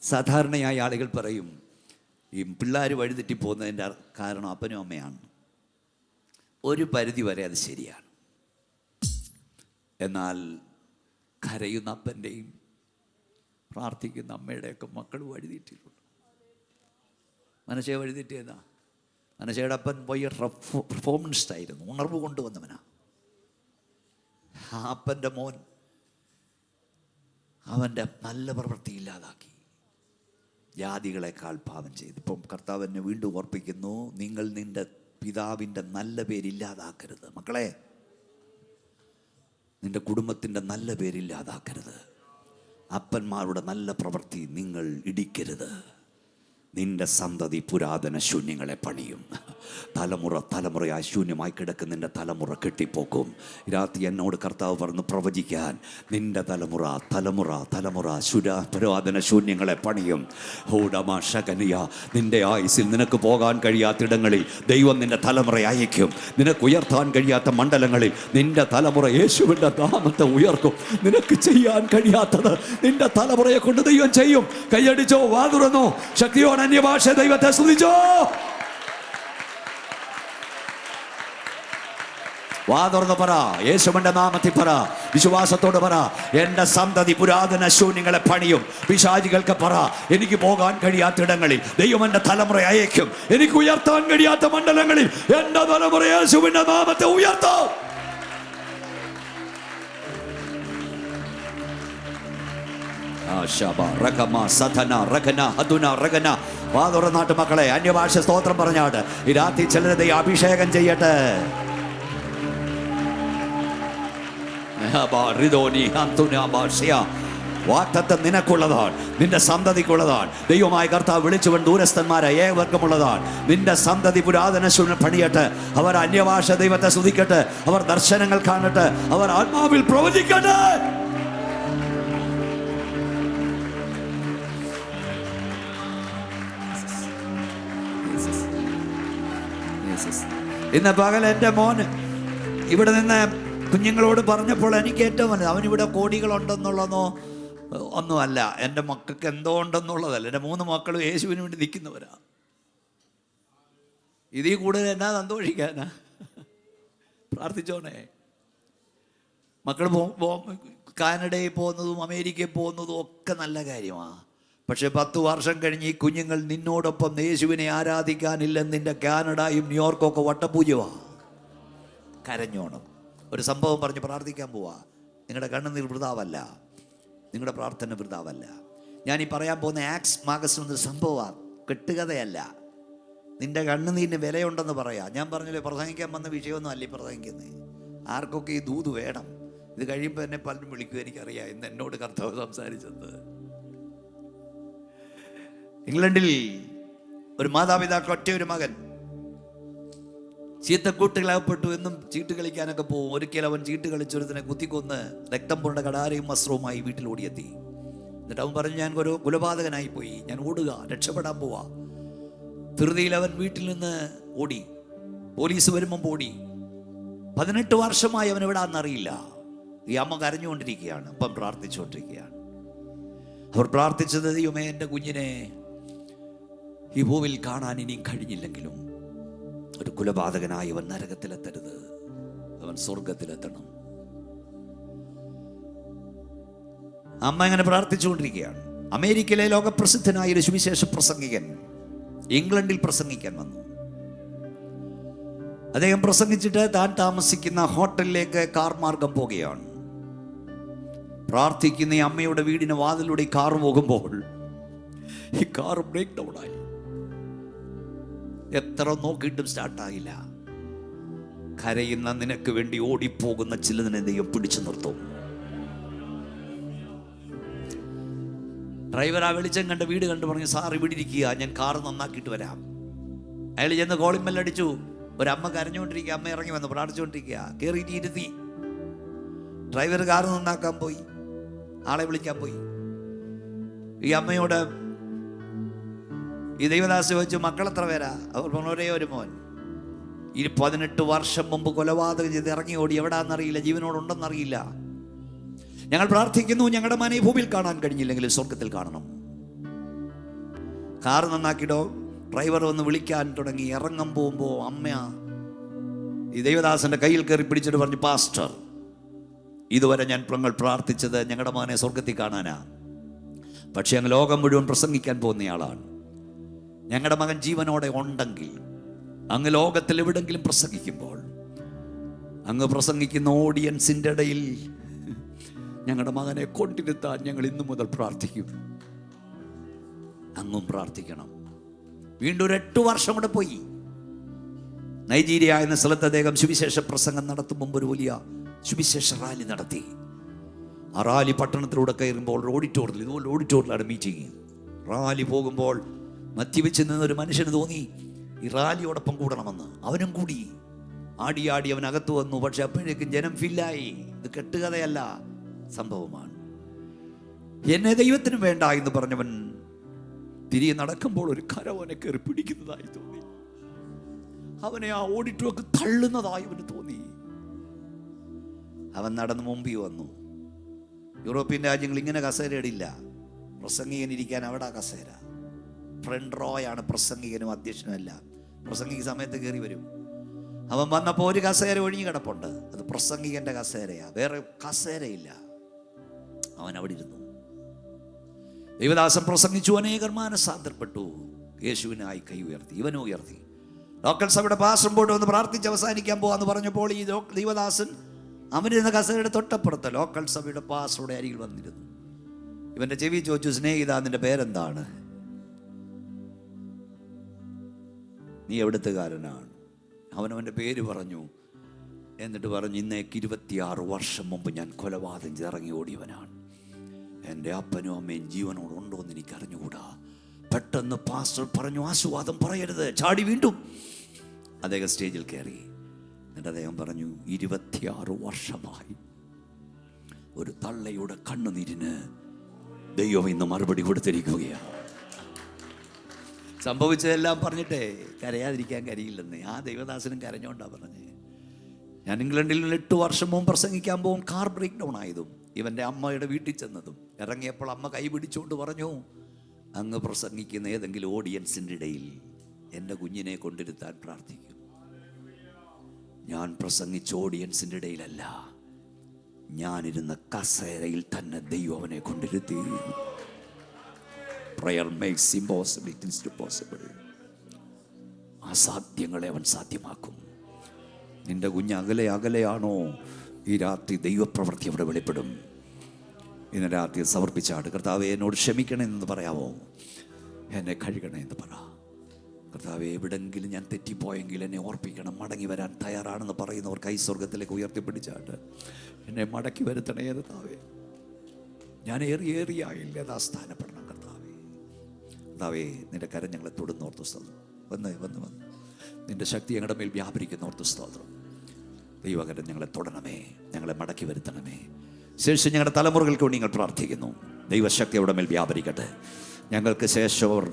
സാധാരണയായി ആളുകൾ പറയും, ഈ പിള്ളേർ വഴിതെറ്റിപ്പോകുന്നതിൻ്റെ കാരണം അപ്പനും അമ്മയാണ്. ഒരു പരിധി വരെ അത് ശരിയാണ്. എന്നാൽ കരയുന്ന അപ്പൻ്റെയും പ്രാർത്ഥിക്കുന്ന അമ്മയുടെയൊക്കെ മക്കൾ വഴിതെറ്റിയിട്ടുണ്ട്. മനശ്ശയെ വഴിതെറ്റിയതാ. മനശ്ശയുടെ അപ്പൻ പോയി പെർഫോമൻസ് ആയിരുന്നു, ഉണർവ് കൊണ്ടുവന്നവനാ. ആ അപ്പൻ്റെ മോൻ അവൻ്റെ നല്ല പ്രവൃത്തി ഇല്ലാതാക്കി, ജാതികളെക്കാൾ പാപം ചെയ്തു. ഇപ്പം കർത്താവ് എന്നെ വീണ്ടും ഓർപ്പിക്കുന്നു, നിങ്ങൾ നിൻ്റെ പിതാവിൻ്റെ നല്ല പേരില്ലാതാക്കരുത്. മക്കളെ, നിൻ്റെ കുടുംബത്തിൻ്റെ നല്ല പേരില്ലാതാക്കരുത്. അപ്പന്മാരുടെ നല്ല പ്രവൃത്തി നിങ്ങൾ ഇടിക്കരുത്. നിന്റെ സന്തതി പുരാതന ശൂന്യങ്ങളെ പണിയും. തലമുറ തലമുറയായി ശൂന്യമായി കിടക്കുന്ന നിന്റെ തലമുറ കെട്ടിപ്പോക്കും. രാത്രി എന്നോട് കർത്താവ് പറഞ്ഞു പ്രവചിക്കാൻ, നിന്റെ തലമുറ തലമുറ തലമുറ പുരാതന ശൂന്യങ്ങളെ പണിയും. ഹൂഡമാഷകനിയ, നിന്റെ ആയുസിൽ നിനക്ക് പോകാൻ കഴിയാത്തിടങ്ങളിൽ ദൈവം നിന്റെ തലമുറ അയക്കും. നിനക്ക് ഉയർത്താൻ കഴിയാത്ത മണ്ഡലങ്ങളിൽ നിന്റെ തലമുറ യേശുവിൻ്റെ നാമത്തെ ഉയർത്തും. നിനക്ക് ചെയ്യാൻ കഴിയാത്തത് നിന്റെ തലമുറയെ കൊണ്ട് ദൈവം ചെയ്യും. കൈയടിച്ചോ, വാ തുറന്നോ, ശക്തിയോടെ അന്യഭാഷ ദൈവത്തെ സ്തുതിച്ചോ. വാ തുറന്ന് പറ, യേശുവിന്റെ നാമത്തിൽ പറ, വിശ്വാസത്തോട് പറ, എന്റെ സന്തതി പുരാതന ശൂന്യങ്ങളെ പണിയും. പിശാചികൾക്ക് പറ, എനിക്ക് പോകാൻ കഴിയാത്തിടങ്ങളിൽ ദൈവം എന്റെ തലമുറ അയക്കും. എനിക്ക് ഉയർത്താൻ കഴിയാത്ത മണ്ഡലങ്ങളിൽ എന്റെ തലമുറ യേശുവിന്റെ നാമത്തെ ഉയർത്താം. വാ തുറന്നാട്ട് മക്കളെ, അന്യഭാഷ സ്തോത്രം പറഞ്ഞാട്ട് ഈ രാത്രി ചിലരെ അഭിഷേകം ചെയ്യട്ടെ. വാഗ്ദത്തം നിനക്കുള്ളതാണ്, നിന്റെ സന്തതിക്കുള്ളതാണ്. ദൈവമായ കർത്താവ് വിളിച്ചുവൻ ദൂരസ്ഥന്മാരെ ഏവർക്കുമുള്ളതാണ്. നിന്റെ സന്തതി പുരാതന ശൂന്യം പണിയട്ടെ. അവർ അന്യഭാഷ ദൈവത്തെ സ്തുതിക്കട്ടെ. അവർ ദർശനങ്ങൾ കാണട്ടെ. അവർ ആത്മാവിൽ പ്രവചിക്കട്ടെ. ഇന്ന് പകൽ എൻ്റെ മോൻ ഇവിടെ നിന്ന് കുഞ്ഞുങ്ങളോട് പറഞ്ഞപ്പോൾ എനിക്ക് ഏറ്റവും വലുത്, അവനിവിടെ കോടികളുണ്ടെന്നുള്ളതോ ഒന്നുമല്ല, എൻ്റെ മക്കൾക്ക് എന്തോ ഉണ്ടെന്നുള്ളതല്ല. എൻ്റെ 3 മക്കളും യേശുവിന് വേണ്ടി നിൽക്കുന്നവരാ. ഇതിൽ കൂടുതൽ എന്നാ സന്തോഷിക്കാനാ? പ്രാർത്ഥിച്ചോണേ. മക്കൾ കാനഡയിൽ പോകുന്നതും അമേരിക്കയിൽ പോകുന്നതും ഒക്കെ നല്ല കാര്യമാണ്. പക്ഷെ 10 വർഷം കഴിഞ്ഞ് ഈ കുഞ്ഞുങ്ങൾ നിന്നോടൊപ്പം യേശുവിനെ ആരാധിക്കാനില്ലെന്ന് നിന്റെ കാനഡയും ന്യൂയോർക്കൊക്കെ വട്ടപൂജമാണ്. കരഞ്ഞോണം. ഒരു സംഭവം പറഞ്ഞ് പ്രാർത്ഥിക്കാൻ പോവാ. നിങ്ങളുടെ കണ്ണുനീർ വൃതാവല്ല, നിങ്ങളുടെ പ്രാർത്ഥന വൃതാവല്ല. ഞാനീ പറയാൻ പോകുന്ന ആക്സ് മാഗസിൻ എന്നൊരു സംഭവമാണ്, കെട്ടുകഥയല്ല. നിന്റെ കണ്ണുനീരിന് വിലയുണ്ടെന്ന് പറയാം. ഞാൻ പറഞ്ഞില്ലേ, പ്രസംഗിക്കാൻ വന്ന വിഷയമൊന്നും അല്ല ഈ പ്രസംഗിക്കുന്നത്. ആർക്കൊക്കെ ഈ ദൂത് വേണം. ഇത് കഴിയുമ്പോൾ എന്നെ പലരും വിളിക്കും, എനിക്കറിയാം. ഇന്ന് എന്നോട് കർത്താവ് സംസാരിച്ചത്. ഇംഗ്ലണ്ടിൽ ഒരു മാതാപിതാക്കൾ ഒറ്റ ഒരു മകൻ ചീത്തക്കൂട്ടുകളകപ്പെട്ടു. എന്നും ചീട്ട് കളിക്കാനൊക്കെ പോകും. ഒരിക്കൽ അവൻ ചീട്ട് കളിച്ചൊരുത്തിനെ കുത്തിക്കൊന്ന് രക്തം പൂണ്ട കടാരയും വസ്ത്രവുമായി വീട്ടിൽ ഓടിയെത്തി. എന്നിട്ട് അവൻ പറഞ്ഞു, ഞാൻ ഒരു കൊലപാതകനായി പോയി, ഞാൻ ഓടുക, രക്ഷപ്പെടാൻ പോവാ. ധൃതിയിൽ അവൻ വീട്ടിൽ നിന്ന് ഓടി. പോലീസ് വരുമ്പം ഓടി. 18 വർഷമായി അവൻ എവിടാന്നറിയില്ല. ഈ അമ്മ കരഞ്ഞുകൊണ്ടിരിക്കുകയാണ്, അപ്പം പ്രാർത്ഥിച്ചുകൊണ്ടിരിക്കുകയാണ്. അവർ പ്രാർത്ഥിച്ചത്, ദൈവമേ, എൻ്റെ കുഞ്ഞിനെ ഈ ഭൂവിൽ കാണാൻ ഇനിയും കഴിഞ്ഞില്ലെങ്കിലും ഒരു കൊലപാതകനായി അവൻ നരകത്തിലെത്തരുത്, അവൻ സ്വർഗത്തിലെത്തണം. അമ്മ ഇങ്ങനെ പ്രാർത്ഥിച്ചുകൊണ്ടിരിക്കുകയാണ്. അമേരിക്കയിലെ ലോകപ്രസിദ്ധനായ ഒരു സുവിശേഷ പ്രസംഗികൻ ഇംഗ്ലണ്ടിൽ പ്രസംഗിക്കാൻ വന്നു. അദ്ദേഹം പ്രസംഗിച്ചിട്ട് താൻ താമസിക്കുന്ന ഹോട്ടലിലേക്ക് കാർ മാർഗം പോകുകയാണ്. പ്രാർത്ഥിക്കുന്ന ഈ അമ്മയുടെ വീടിന് വാതിലൂടെ ഈ കാർ പോകുമ്പോൾ ഈ കാർ ബ്രേക്ക് ഡൗൺ ആയി. എത്ര നോക്കിയിട്ടും സ്റ്റാർട്ടായില്ല. കരയുന്ന നിനക്ക് വേണ്ടി ഓടിപ്പോകുന്ന ചിലതിനെ ദൈവം പിടിച്ചു നിർത്തും. ഡ്രൈവർ ആ വെളിച്ചം കണ്ട് വീട് കണ്ട് പറഞ്ഞു, സാർ ഇവിടെ ഇരിക്കുക, ഞാൻ കാർ നന്നാക്കിയിട്ട് വരാം. അയാൾ ചെന്ന് കോളിംഗ് ബെൽ അടിച്ചു. ഒരമ്മ കരഞ്ഞുകൊണ്ടിരിക്കുക. അമ്മ ഇറങ്ങി വന്ന് പ്രാർത്ഥിച്ചുകൊണ്ടിരിക്കുക. കയറിയിട്ട് ഇരുത്തി. ഡ്രൈവർ കാർ നന്നാക്കാൻ പോയി, ആളെ വിളിക്കാൻ പോയി. ഈ അമ്മയോട് ഈ ദൈവദാസി വെച്ചു, മക്കളെത്ര പേരാ? അവർ പറഞ്ഞു, ഒരേ ഒരു മോൻ. 18 വർഷം മുമ്പ് കൊലപാതകം ചെയ്ത് ഇറങ്ങി ഓടി. എവിടാന്നറിയില്ല, ജീവനോടുണ്ടെന്നറിയില്ല. ഞങ്ങൾ പ്രാർത്ഥിക്കുന്നു, ഞങ്ങളുടെ മനെ ഭൂമിയിൽ കാണാൻ കഴിഞ്ഞില്ലെങ്കിൽ സ്വർഗത്തിൽ കാണണം. കാർ നന്നാക്കിയിട്ടോ ഡ്രൈവർ വന്ന് വിളിക്കാൻ തുടങ്ങി. ഇറങ്ങാൻ പോകുമ്പോൾ അമ്മ ഈ ദൈവദാസന്റെ കയ്യിൽ കയറി പിടിച്ചിട്ട് പറഞ്ഞു, പാസ്റ്റർ, ഇതുവരെ ഞങ്ങൾ പ്രാർത്ഥിച്ചത് ഞങ്ങളുടെ മകനെ സ്വർഗത്തിൽ കാണാനാ. പക്ഷെ അങ്ങ് ലോകം മുഴുവൻ പ്രസംഗിക്കാൻ പോകുന്നയാളാണ്. ഞങ്ങളുടെ മകൻ ജീവനോടെ ഉണ്ടെങ്കിൽ അങ്ങ് ലോകത്തിൽ എവിടെങ്കിലും പ്രസംഗിക്കുമ്പോൾ അങ്ങ് പ്രസംഗിക്കുന്ന ഓഡിയൻസിൻ്റെ ഇടയിൽ ഞങ്ങളുടെ മകനെ കൊണ്ടിരുത്താൻ ഞങ്ങൾ ഇന്നു മുതൽ പ്രാർത്ഥിക്കും. അങ്ങും പ്രാർത്ഥിക്കണം. വീണ്ടും ഒരു 8 വർഷം കൂടെ പോയി. നൈജീരിയ എന്ന സ്ഥലത്ത് അദ്ദേഹം സുവിശേഷ പ്രസംഗം നടത്തും മുമ്പ് ഒരു വലിയ സുവിശേഷ റാലി നടത്തി. ആ റാലി പട്ടണത്തിലൂടെ കയറുമ്പോൾ ഓഡിറ്റോറിയത്തിൽ, ഇതുപോലെ ഓഡിറ്റോറിയത്തിലാണ് മീറ്റിംഗ്. റാലി പോകുമ്പോൾ മദ്യപിച്ച് നിന്നൊരു മനുഷ്യന് തോന്നി ഈ റാലിയോടൊപ്പം കൂടണമെന്ന്. അവനും കൂടി. ആടി ആടി അവൻ അകത്ത് വന്നു. പക്ഷെ അപ്പോഴേക്കും ജനം ഫില്ലായി. ഇത് കെട്ടുകഥയല്ല, സംഭവമാണ്. എന്നെ ദൈവത്തിനും വേണ്ട എന്ന് പറഞ്ഞവൻ തിരികെ നടക്കുമ്പോൾ ഒരു കരവനെ കയറി പിടിക്കുന്നതായി തോന്നി. അവനെ ആ ഓഡിറ്റോറിയം തള്ളുന്നതായി അവന് തോന്നി. അവൻ നടന്ന് മുമ്പിൽ വന്നു. യൂറോപ്യൻ രാജ്യങ്ങൾ ഇങ്ങനെ കസേരയിടില്ല. പ്രസംഗികൻ ഇരിക്കാൻ അവിടെ കസേര. ഫ്രണ്ട് റോയാണ് പ്രസംഗികനും അധ്യക്ഷനും എല്ലാം. പ്രസംഗിക സമയത്ത് കയറി വരും. അവൻ വന്നപ്പോൾ ഒരു കസേര ഒഴിഞ്ഞു കിടപ്പുണ്ട്. അത് പ്രസംഗികന്റെ കസേരയാ, വേറെ കസേരയില്ല. അവൻ അവിടെ ഇരുന്നു. ദൈവദാസൻ പ്രസംഗിച്ചു. അനേകർ മാനസാന്തരപ്പെട്ടു. യേശുവിനായി കൈ ഉയർത്തി. ഇവനും ഉയർത്തി. ലോക്കൽ സഭയുടെ പാസ്റ്റർ പോയിട്ട് വന്ന് പ്രാർത്ഥിച്ച് അവസാനിക്കാൻ പോവാന്ന് പറഞ്ഞപ്പോൾ ഈ ദൈവദാസൻ അവനിരുന്ന കസേരയുടെ തൊട്ടപ്പുറത്ത് ലോക്കൽ സഭയുടെ പാസ്റ്ററുടെ അരികിൽ വന്നിരുന്നു. ഇവന്റെ ചെവി ചോദിച്ചു, സ്നേഹിത, നിന്റെ പേരെന്താണ്? നീ എവിടുത്തുകാരനാണ്? അവനവൻ്റെ പേര് പറഞ്ഞു. എന്നിട്ട് പറഞ്ഞു, ഇന്നേക്ക് 26 വർഷം മുമ്പ് ഞാൻ കൊലപാതകം ഇറങ്ങി ഓടിയവനാണ്. എൻ്റെ അപ്പനും അമ്മയും ജീവനോടുണ്ടോ എന്ന് എനിക്ക് അറിഞ്ഞുകൂടാ. പെട്ടെന്ന് പാസ്റ്റർ പറഞ്ഞു, ആശീർവാദം പറയരുത്. ചാടി വീണ്ടും അദ്ദേഹം സ്റ്റേജിൽ കയറി. എന്നിട്ട് അദ്ദേഹം പറഞ്ഞു, 26 വർഷമായി ഒരു തള്ളയുടെ കണ്ണുനീരിന് ദൈവം ഇന്ന് മറുപടി കൊടുത്തിരിക്കുകയാണ്. സംഭവിച്ചതെല്ലാം പറഞ്ഞിട്ടേ കരയാതിരിക്കാൻ കഴിയില്ലെന്ന് ആ ദൈവദാസനും കരഞ്ഞോണ്ടാ പറഞ്ഞേ. ഞാൻ ഇംഗ്ലണ്ടിൽ 8 വർഷം മുമ്പ് പ്രസംഗിക്കാൻ പോകും. കാർ ബ്രേക്ക് ഡൗൺ ആയതും ഇവൻ്റെ അമ്മയുടെ വീട്ടിൽ ചെന്നതും ഇറങ്ങിയപ്പോൾ അമ്മ കൈ പിടിച്ചുകൊണ്ട് പറഞ്ഞു, അങ്ങ് പ്രസംഗിക്കുന്ന ഏതെങ്കിലും ഓഡിയൻസിൻ്റെ ഇടയിൽ എൻ്റെ കുഞ്ഞിനെ കൊണ്ടിരുത്താൻ പ്രാർത്ഥിക്കും. ഞാൻ പ്രസംഗിച്ച ഓഡിയൻസിൻ്റെ ഇടയിലല്ല, ഞാനിരുന്ന കസേരയിൽ തന്നെ ദൈവം അവനെ കൊണ്ടിരുത്തി. Prayer makes impossibilities to possible. അസാധ്യങ്ങളെ അവൻ സാധ്യമാക്കും. നിന്റെ കുഞ്ഞ് അകലെയാണോ? ഈ രാത്രി ദൈവപ്രവൃത്തി അവിടെ വെളിപ്പെടും. ഇന്ന് രാത്രി സമർപ്പിച്ചാട്, കർത്താവേ എന്നോട് ക്ഷമിക്കണേ എന്ന് പറയാമോ? എന്നെ കഴുകണേ എന്ന് പറ. കർത്താവേ, എവിടെങ്കിലും ഞാൻ തെറ്റിപ്പോയെങ്കിൽ എന്നെ ഓർപ്പിക്കണം. മടങ്ങി വരാൻ തയ്യാറാണെന്ന് പറയുന്നവർ കൈ സ്വർഗത്തിലേക്ക് ഉയർത്തിപ്പിടിച്ചാട്ട്, എന്നെ മടക്കി വരുത്തണേ കർത്താവേ. ഞാൻ ഏറിയായില്ല സ്ഥാനപ്പെടണം കർത്താവേ. കർത്താവേ, നിന്റെ കരം ഞങ്ങളെ തൊടുന്നോർത്ത് സ്തോത്രം. വന്ന് നിന്റെ ശക്തി ഞങ്ങളുടെ മേൽ വ്യാപരിക്കുന്നോർത്ത് സ്തോത്രം. ദൈവകരം ഞങ്ങളെ തൊടണമേ, ഞങ്ങളെ മടക്കി വരുത്തണമേ. ശേഷം ഞങ്ങളുടെ തലമുറകൾക്ക് വേണ്ടി ഞങ്ങൾ പ്രാർത്ഥിക്കുന്നു. ദൈവശക്തി അവിടെ മേൽ വ്യാപരിക്കട്ടെ. ഞങ്ങൾക്ക് ശേഷവർ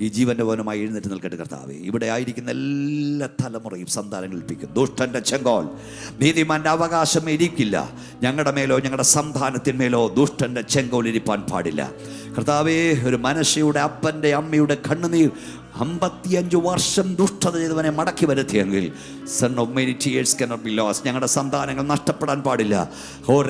ഈ ജീവന്റെ വനമായി എഴുന്നേറ്റ് നിൽക്കട്ടെ കർത്താവേ. ഇവിടെ ആയിരിക്കുന്ന എല്ലാ തലമുറയും സന്താനങ്ങൾ ഏൽപ്പിക്കും. ദുഷ്ടന്റെ ചെങ്കോൽ നീതിമാന്റെ അവകാശം ഇരിക്കില്ല. ഞങ്ങളുടെ മേലോ ഞങ്ങളുടെ സന്താനത്തിന്മേലോ ദുഷ്ടന്റെ ചെങ്കോൽ ഇരിപ്പാൻ പാടില്ല കർത്താവേ. ഒരു മനുഷ്യയുടെ അപ്പൻ്റെ അമ്മയുടെ കണ്ണുനീർ 55 വർഷം ദുഷ്ടത ചെയ്തവനെ മടക്കി വരുത്തിയെങ്കിൽ son of many tears cannot be lost. ഞങ്ങളുടെ സന്താനങ്ങൾ നഷ്ടപ്പെടാൻ പാടില്ല.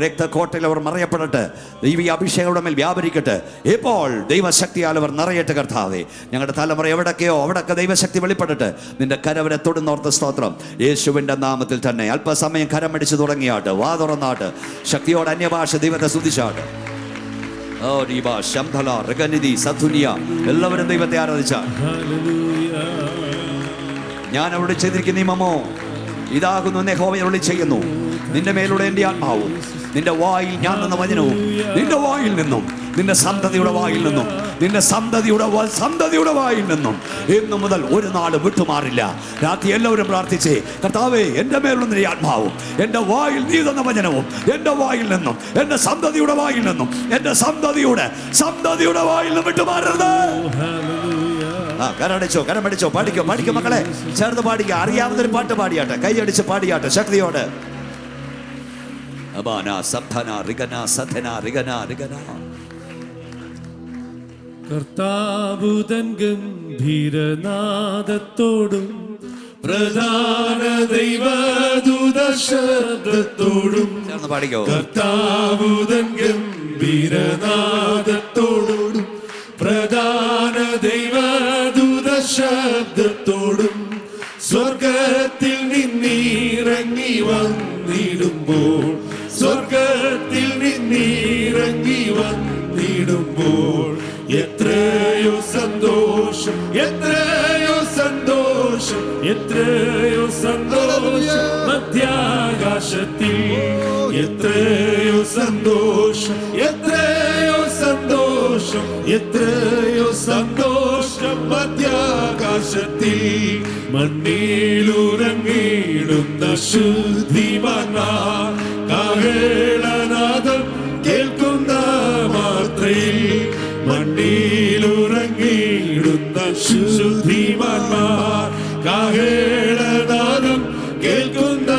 രക്തക്കോട്ടയിൽ അവർ മറയപ്പെടട്ടെ. ദൈവീയ അഭിഷേകങ്ങളുടെ മേൽ വ്യാപരിക്കട്ടെ. ഇപ്പോൾ ദൈവശക്തിയാൽ അവർ നിറയട്ടെ കർത്താവേ. ഞങ്ങളുടെ തലമുറ എവിടൊക്കെയോ അവിടൊക്കെ ദൈവശക്തി വെളിപ്പെടട്ടെ. നിന്റെ കരവരെ തൊടുന്നോർത്ത് സ്തോത്രം. യേശുവിൻ്റെ നാമത്തിൽ തന്നെ അല്പസമയം കരമടിച്ച് തുടങ്ങിയാട്ട്, വാ തുറന്നാട്ട്, ശക്തിയോടെ അന്യഭാഷ ദൈവത്തെ സ്തുതിച്ചാട്ട്. എല്ലാവരും ദൈവത്തെ ആരാധിച്ചാൽ. ഞാൻ അവിടെ ചെയ്തിരിക്കുന്ന നിയമമോ ഇതാകുന്നു യഹോവ അരുളി ചെയ്യുന്നു, നിന്റെ മേലൂടെ എൻ്റെ ആത്മാവും നിന്റെ വായിൽ ഞാൻ തന്ന വചനവും നിന്റെ വായിൽ നിന്നും നിന്റെ സന്തതിയുടെ വായിൽ നിന്നും നിന്റെ സന്തതിയുടെ വായിൽ നിന്നും ഇന്നു മുതൽ ഒരു നാളും വിട്ടുമാറില്ല. രാത്രി എല്ലാവരും പ്രാർത്ഥിച്ചേ, കർത്താവേ, എൻ്റെ മേലുള്ള നിന്റെ ആത്മാവും എൻ്റെ വായിൽ നീ തന്ന വചനവും എൻ്റെ വായിൽ നിന്നും എൻ്റെ സന്തതിയുടെ വായിൽ നിന്നും എൻ്റെ സന്തതിയുടെ വായിൽ നിന്നും വിട്ടുമാറരുത്. കരമടിച്ചോ പാടിക്കോ മക്കളെ, ചേർന്ന് പാടിക്ക. അറിയാവുന്നൊരു പാട്ട് പാടിയാട്ടെ, കൈയടിച്ച് പാടിയാട്ടെ ശക്തിയോടെ. കർത്താവുതൻ ഗംഭീരനാദത്തോടും പ്രധാന ദൈവദൂത ശബ്ദത്തോടും പാടിക്കോ. കർത്താവുതൻ ഗംഭീരനാദത്തോടും പ്രധാന ദൈവദൂത ശബ്ദത്തോടും സ്വർഗത്തിൽ നിന്നിറങ്ങി വന്നിടുമ്പോൾ എത്രയോ സന്തോഷം മധ്യാകാശത്തിൽ, എത്രയോ സന്തോഷം മധ്യാകാശത്തിൽ. നീരാകാശത്തിൽ മണ്ണിലുറങ്ങിടുന്ന ശുദ്ധിമാന്മാർ കാഹളനാദം കേൾക്കുന്ന മാത്രയിൽ മണ്ണിലുറങ്ങിടുന്ന ശുദ്ധിമാന്മാർ കാഹളനാദം കേൾക്കുന്ന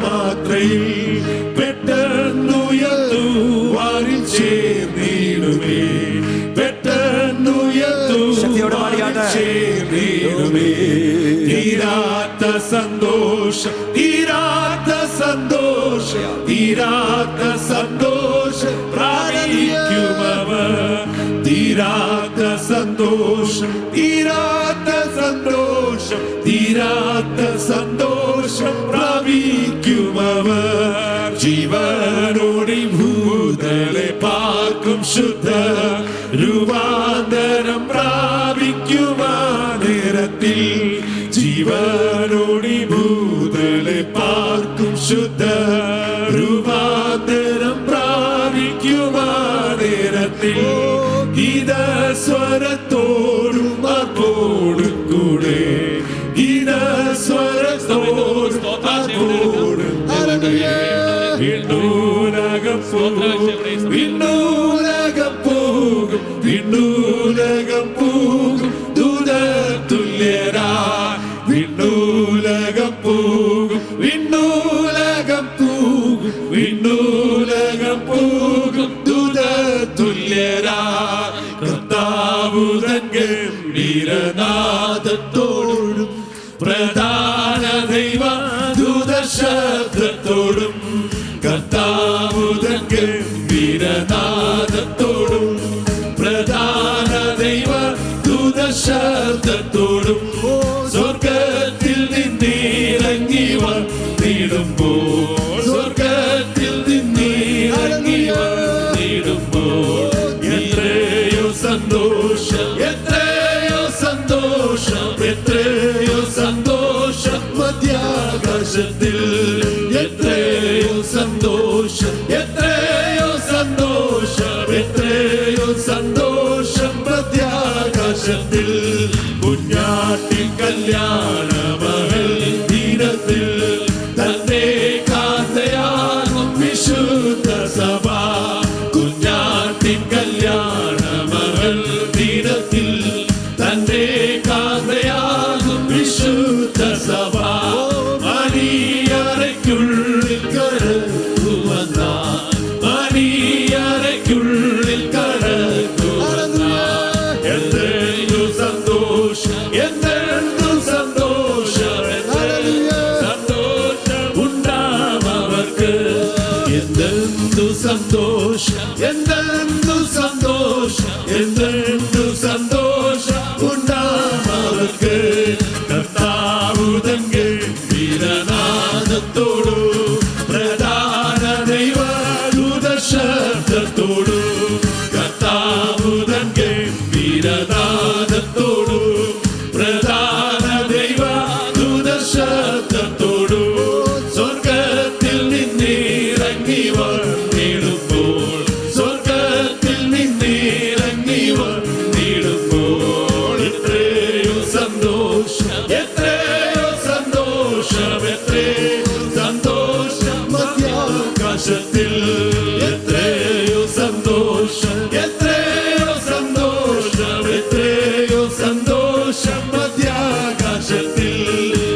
മാത്രയിൽ പെട്ടെന്നുയർന്നു വാരിൽ ചേർന്നിടുമേ, പെട്ടെന്നുയർന്നു ചേർന്നിടുമേ. തീരാത്ത സന്തോഷം, തീരാത്ത സന്തോഷം, തീരാത്ത സന്തോഷം പ്രാപിക്കുമവർ. തീരാത്ത സന്തോഷം, തീരാത്ത സന്തോഷം, തീരാത്ത സന്തോഷം പ്രാപിക്കുമവർ. ജീവനോടി ഭൂതലെ പാർക്കും ശുദ്ധ രൂപാന്തരം പ്രാപിക്കുമാ നേരത്തിൽ. ജീവനോടി ഭൂതലെ പാർക്കും ശുദ്ധ രൂപാന്തരം പ്രാപിക്കുമാ നേരത്തിൽ. ഗീതസ്വരത്തോടും അപ്പോടും കൂടെ, ഗീതസ്വരത്തോടും അപ്പോടും കൂടെ വിണ്ണൂലകം പോകും, വിണ്ണൂലകം പോകും, വിണ്ണൂലകം പോകും ദൂതതുല്യരാ. വിണ്ണൂലകം പോകും, വിണ്ണൂലകം പോകും, വിണ്ണൂലകം പോകും ദൂതതുല്യരാ. കർത്താവുതൻ ഗംഭീരനാദത്തോടും പ്രധാന ദൈവ ദൂതശബ്ദത്തോടും, കർത്താവുതൻ ഗംഭീരനാദത്തോടും പ്രധാന ദൈവ ദൂതശബ്ദത്തോടും സ്വർഗത്തിൽ നിന്നിറങ്ങി വന്നിടുമ്പോൾ, സ്വർഗത്തിൽ നിന്നിറങ്ങി വന്നിടുമ്പോൾ എത്രയോ സന്തോഷം, എത്രയോ സന്തോഷം, എത്രയോ സന്തോഷം മധ്യാകാശത്തിൽ. എത്രയോ സന്തോഷം, എത്രയോ സന്തോഷം, എത്രയോ സന്തോഷം മധ്യാകാശത്തിൽ. കുഞ്ഞാട്ടിൻ കല്യാണമഹൽ ദിനത്തിൽ തന്റെ കാന്തയാകും വിശുദ്ധ സഭ. കുഞ്ഞാട്ടിൻ കല്യാണമഹൽ ദിനത്തിൽ തന്റെ കാന്തയാകും വിശുദ്ധ സഭ. മണിയറയ്ക്കുള്ളിൽ കടക്കുവന്ന, മണിയറയ്ക്കുള്ളിൽ കടക്കുവന്ന എന്തെന്തു സന്തോഷം, എന്തെന്തു സന്തോഷം, സന്തോഷം ഉണ്ടാവർക്ക്. എന്തെന്തു സന്തോഷം, എന്തെന്തു സന്തോഷം, എന്തെന്തു സന്തോഷം ഉണ്ടാവർക്ക്. കർത്താവുതൻ ഗംഭീരനാദത്തോടു പ്രധാന ദൈവ ദൂതശബ്ദത്തോടു, കർത്താവുതൻ ഗംഭീരനാദത്തോടു പ്രധാന ദൈവ ദൂതശബ്ദത്തോടു സ്വർഗത്തിൽ നിന്നിറങ്ങി വന്നിടുമ്പോൾ, സ്വർഗത്തിൽ നിന്നിറങ്ങി വന്നിടുമ്പോൾ എത്രയോ സന്തോഷം, എത്രയോ സന്തോഷം, എത്രയോ സന്തോഷം മധ്യാകാശത്തിൽ. എത്രയോ സന്തോഷം, എത്രയോ സന്തോഷം, എത്രയോ സന്തോഷം മധ്യാകാശത്തിൽ.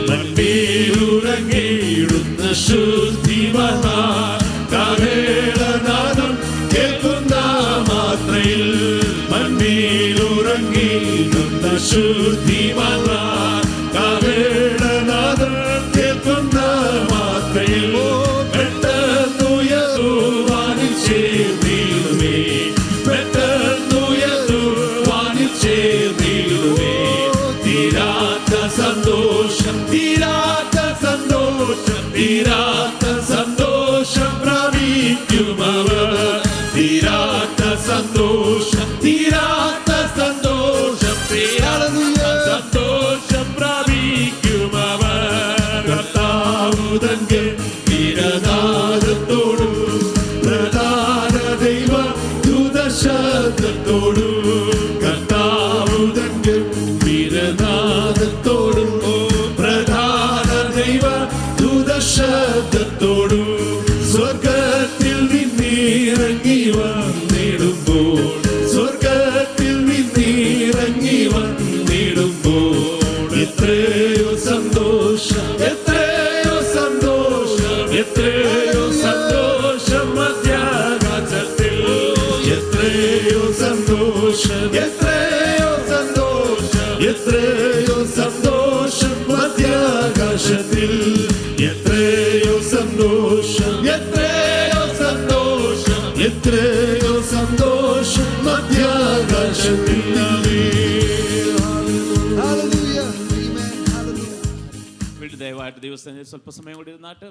മണ്ണിലുറങ്ങിയിടുന്ന ശുദ്ധിമാന്മാർ കാഹളനാദം കേൾക്കുന്ന മാത്രയിൽ. മണ്ണിലുറങ്ങിയിടുന്ന ശുദ്ധിമാന്മാർ കാഹളനാദം കേൾക്കുന്ന മാത്രയിൽ പെട്ടെന്നുയർവാനിൽ ചേർന്നിടുമേ, പെട്ടെന്നുയർവാനിൽ ചേർന്നിടുമേ. തീരാത്ത സന്തോഷം, തീരാത്ത സന്തോഷം, തീരാത്ത സന്തോഷം പ്രാപിക്കുമവർ. തീരാത്ത സന്തോഷം, തീരാത്ത സന്തോഷം, തീരാത്ത സന്തോഷം പ്രാപിക്കുമവർ. കർത്താവുതൻ ഗംഭീരനാദത്തോടു പ്രധാന ദൈവ ദൂതശബ്ദത്തോടു, കർത്താവുതൻ ഗംഭീരനാദത്തോടു ഗംഭീരനാദത്തോടും പ്രധാന ദൈവ ദൂതശബ്ദത്തോടും സ്വർഗത്തിൽ നിന്നിറങ്ങി വന്നിടുമ്പോൾ സ്വർഗത്തിൽ നിന്നിറങ്ങി വന്നിടുമ്പോൾ എത്രയോ സന്തോഷം എത്രയോ സന്തോഷം എത്രയോ സന്തോഷം മധ്യാകാശത്തിൽ എത്രയോ സന്തോഷം എത്രയോ സന്തോഷം എത്രയോ സന്തോഷം മധ്യാകാശത്തിൽ എത്രയോ സന്തോഷം എത്രയോ സന്തോഷം എത്രയോ സന്തോഷം മധ്യാകാശത്തിൽ വീട്ടിൽ ദയവായിട്ട് ദിവസം സ്വല്പസമയം കൂടി ഇരുന്നാട്ട്